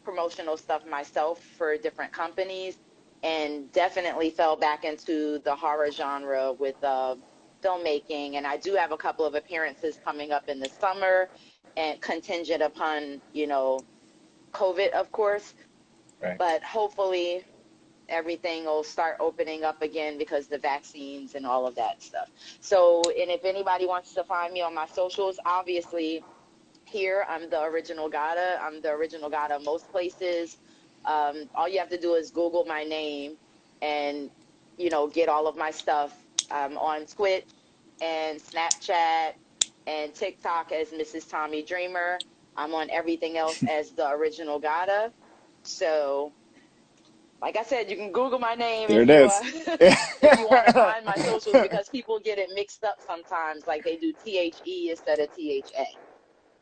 Speaker 2: promotional stuff myself for different companies, and definitely fell back into the horror genre with filmmaking. And I do have a couple of appearances coming up in the summer, and contingent upon, COVID, of course.
Speaker 1: Right.
Speaker 2: But hopefully everything will start opening up again, because the vaccines and all of that stuff. So, and if anybody wants to find me on my socials, obviously here, I'm the original Gata. I'm the original Gata most places. All you have to do is Google my name, and, get all of my stuff. I'm on Twitch and Snapchat and TikTok as Mrs. Tommy Dreamer. I'm on everything else as the original Gata. So, like I said, you can Google my name
Speaker 1: There
Speaker 2: if
Speaker 1: it
Speaker 2: you
Speaker 1: is.
Speaker 2: if you want to find my socials, because people get it mixed up sometimes. Like, they do THE instead of THA.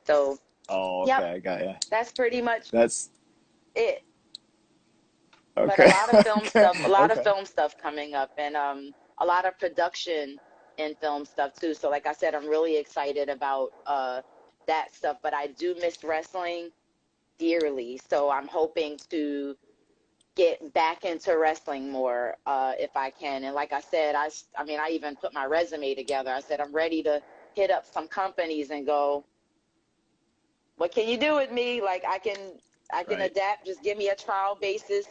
Speaker 2: So,
Speaker 1: Oh,
Speaker 2: yep,
Speaker 1: okay. I got you.
Speaker 2: that's pretty much
Speaker 1: That's
Speaker 2: it. But a
Speaker 1: okay.
Speaker 2: lot of film
Speaker 1: Okay.
Speaker 2: stuff, a lot of
Speaker 1: Okay.
Speaker 2: film stuff coming up, and a lot of production. in film stuff too. So like I said, I'm really excited about that stuff. But I do miss wrestling dearly. So I'm hoping to get back into wrestling more if I can. And like I said, I mean, I even put my resume together. I said I'm ready to hit up some companies and go, what can you do with me? Like I can
Speaker 1: Right.
Speaker 2: adapt. Just give me a trial basis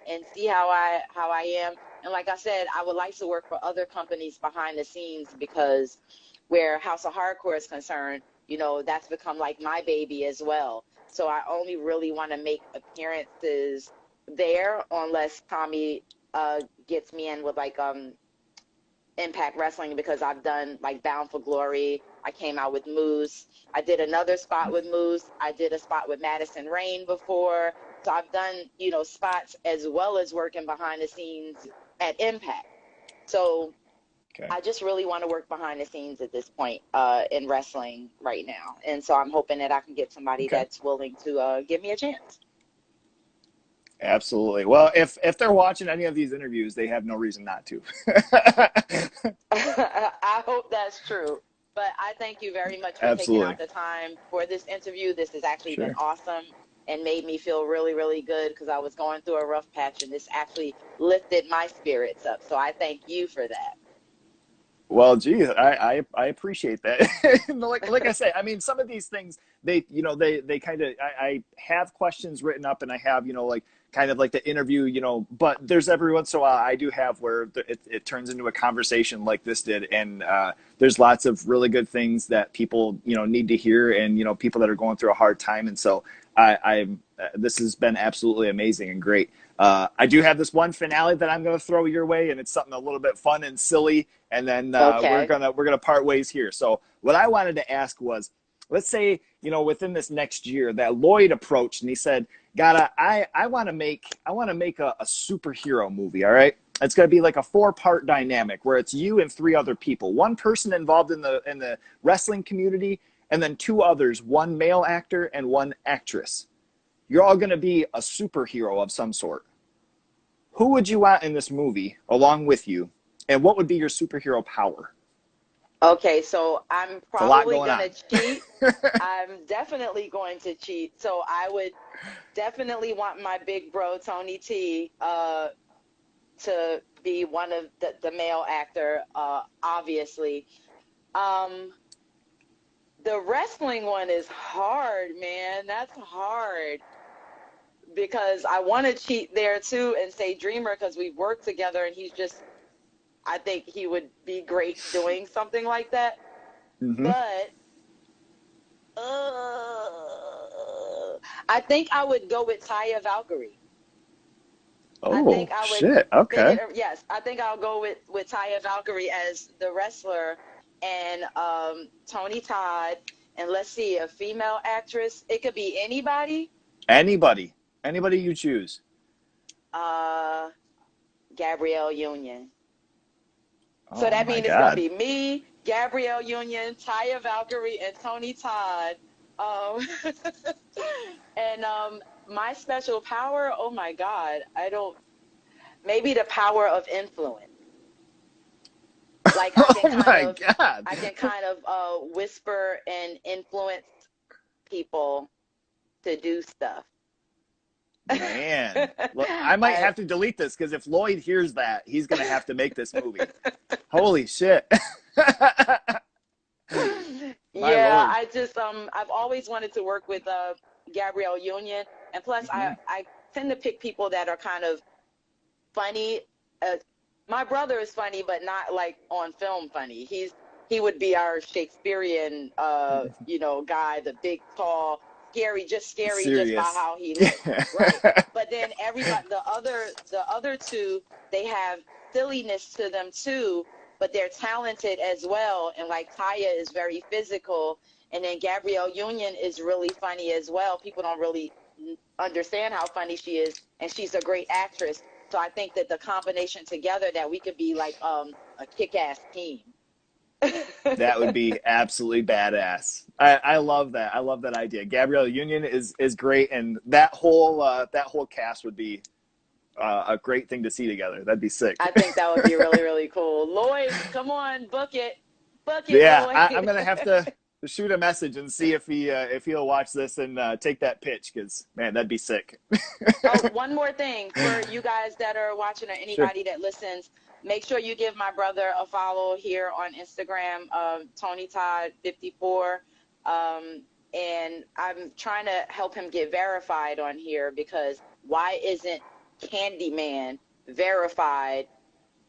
Speaker 2: and see how I am. And like I said, I would like to work for other companies behind the scenes because where House of Hardcore is concerned, that's become like my baby as well. So I only really want to make appearances there unless Tommy gets me in with like Impact Wrestling because I've done like Bound for Glory. I came out with Moose. I did another spot with Moose. I did a spot with Madison Rain before. So I've done, spots as well as working behind the scenes at Impact. So
Speaker 1: Okay.
Speaker 2: I just really want to work behind the scenes at this point in wrestling right now. And so I'm hoping that I can get somebody
Speaker 1: Okay.
Speaker 2: that's willing to give me a chance.
Speaker 1: Absolutely. Well, if they're watching any of these interviews, they have no reason not to.
Speaker 2: I hope that's true. But I thank you very much for taking
Speaker 1: Absolutely.
Speaker 2: out the time for this interview. This has actually been
Speaker 1: Sure.
Speaker 2: awesome and made me feel really, really good because I was going through a rough patch and this actually lifted my spirits up. So I thank you for
Speaker 1: Well, geez, I appreciate that. Like I say, I mean, some of these things they kind of I have questions written up and I have like kind of like the interview but there's every once in a while I do have where it turns into a conversation like this did and there's lots of really good things that people need to hear and people that are going through a hard time and so I'm this has been absolutely amazing and great. I do have this one finale that I'm going to throw your way, and it's something a little bit fun and silly, and then
Speaker 2: that.
Speaker 1: we're
Speaker 2: Okay.
Speaker 1: gonna part ways here. So what I wanted to ask was, let's say within this next year that Lloyd approached and he said, "Gata, I want to make a superhero movie. All right, it's going to be like a 4-part dynamic where it's you and 3 other people, one person involved in the wrestling community, and then 2 others, one male actor and one actress. You're all going to be a superhero of some sort. Who would you want in this movie along with you, and what would be your superhero power?"
Speaker 2: Okay, so I'm
Speaker 1: It's a lot
Speaker 2: probably
Speaker 1: going
Speaker 2: going to
Speaker 1: on.
Speaker 2: cheat. I'm definitely going to cheat. So I would definitely want my big bro, Tony T, to be one of the male actor, obviously. Um, the wrestling one is hard, man. That's hard because I want to cheat there too and say Dreamer because we've worked together and I think he would be great doing something like that.
Speaker 1: Hmm.
Speaker 2: But I think I would go with Taya Valkyrie. I think
Speaker 1: Oh
Speaker 2: I would
Speaker 1: shit.
Speaker 2: fit
Speaker 1: Okay.
Speaker 2: it. Yes, I think I'll go with Taya Valkyrie as the wrestler and Tony Todd. And let's see, a female actress. It could be anybody.
Speaker 1: Anybody you choose.
Speaker 2: Uh, Gabrielle Union. So
Speaker 1: Oh
Speaker 2: that
Speaker 1: my
Speaker 2: means it's gonna
Speaker 1: god.
Speaker 2: be me, Gabrielle Union, Taya Valkyrie, and Tony Todd. Um, and my special power. Oh my God, I don't. Maybe the power of influence. Like
Speaker 1: Oh my god.
Speaker 2: I can kind of whisper and influence people to do stuff.
Speaker 1: Man, look, I might
Speaker 2: I
Speaker 1: have to delete this because if Lloyd hears that, he's gonna have to make this movie. Holy shit. My
Speaker 2: yeah,
Speaker 1: lord.
Speaker 2: I've always wanted to work with Gabrielle Union, and plus
Speaker 1: Hmm.
Speaker 2: I tend to pick people that are kind of funny. Uh, my brother is funny, but not like on film funny. He would be our Shakespearean guy, the big, tall, scary just by
Speaker 1: Serious.
Speaker 2: how he looks. Right. But then the other two, they have silliness to them too, but they're talented as well. And like Taya is very physical, and then Gabrielle Union is really funny as well. People don't really understand how funny she is, and she's a great actress. So I think that the combination together that we could be like a kick-ass team.
Speaker 1: That would be absolutely badass. I love that. I love that idea. Gabrielle Union is great, and that whole cast would be a great thing to see together. That'd be sick.
Speaker 2: I think that would be really, really cool. Lloyd, come on, book it,
Speaker 1: Yeah,
Speaker 2: Lloyd.
Speaker 1: I'm gonna have to shoot a message and see if he'll watch this and take that pitch because man, that'd be sick.
Speaker 2: Oh, one more thing for you guys that are watching or
Speaker 1: Sure.
Speaker 2: anybody that listens, make sure you give my brother a follow here on Instagram, Tony Todd 54. And I'm trying to help him get verified on here because why isn't Candyman verified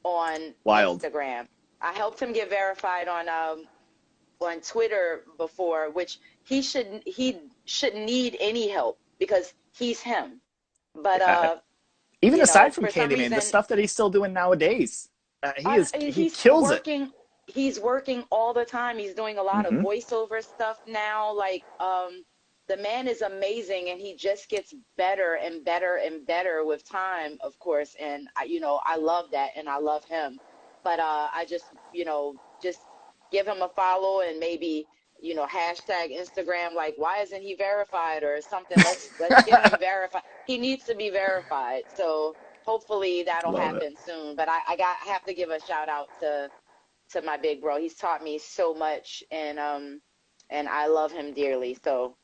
Speaker 2: on
Speaker 1: Wild.
Speaker 2: Instagram? I helped him get verified on Twitter before, which he shouldn't need any help because he's him. But
Speaker 1: Yeah. Even aside from
Speaker 2: for some
Speaker 1: Candyman, the
Speaker 2: reason,
Speaker 1: stuff that he's still doing nowadays, he
Speaker 2: he's
Speaker 1: kills it.
Speaker 2: working. He's working all the time. He's doing a lot of
Speaker 1: Hmm.
Speaker 2: voiceover stuff now. Like, the man is amazing, and he just gets better and better and better with time, of course. And I love that, and I love him. But I just, just give him a follow and maybe, hashtag Instagram. Like, why isn't he verified or something? Let's get him verified. He needs to be verified. So hopefully that'll
Speaker 1: Love it.
Speaker 2: happen soon. But I have to give a shout out to my big bro. He's taught me so much, and I love him dearly. So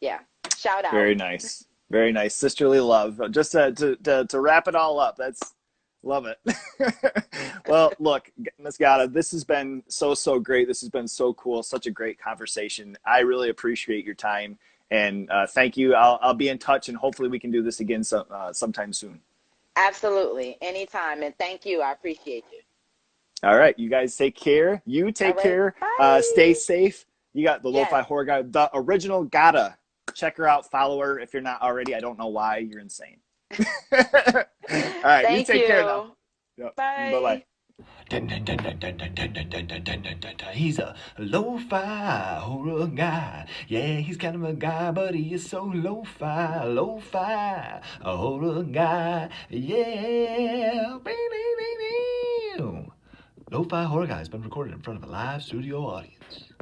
Speaker 2: yeah, shout out.
Speaker 1: Very nice. Very nice. Sisterly love. Just to wrap it all up. That's love it. Well, look, Miss Gata, this has been so great. This has been so cool. Such a great conversation. I really appreciate your time and thank you. I'll be in touch and hopefully we can do this again sometime soon.
Speaker 2: Absolutely, anytime, and thank you. I appreciate you.
Speaker 1: All right, you guys take care. You
Speaker 2: All
Speaker 1: take
Speaker 2: right,
Speaker 1: care. Stay
Speaker 2: bye.
Speaker 1: safe. You got the
Speaker 2: Yes,
Speaker 1: Lo-Fi Horror Guy, the original Gata. Check her out. Follow her if you're not already. I don't know why. You're insane. All right, you
Speaker 2: thank
Speaker 1: take care now.
Speaker 2: you.
Speaker 1: Yep. Bye bye.
Speaker 2: Bye.
Speaker 3: He's a lo-fi horror guy. Yeah, he's kind of a guy, but he is so lo-fi, a horror guy. Yeah. Lo-fi horror guy has been recorded in front of a live studio audience.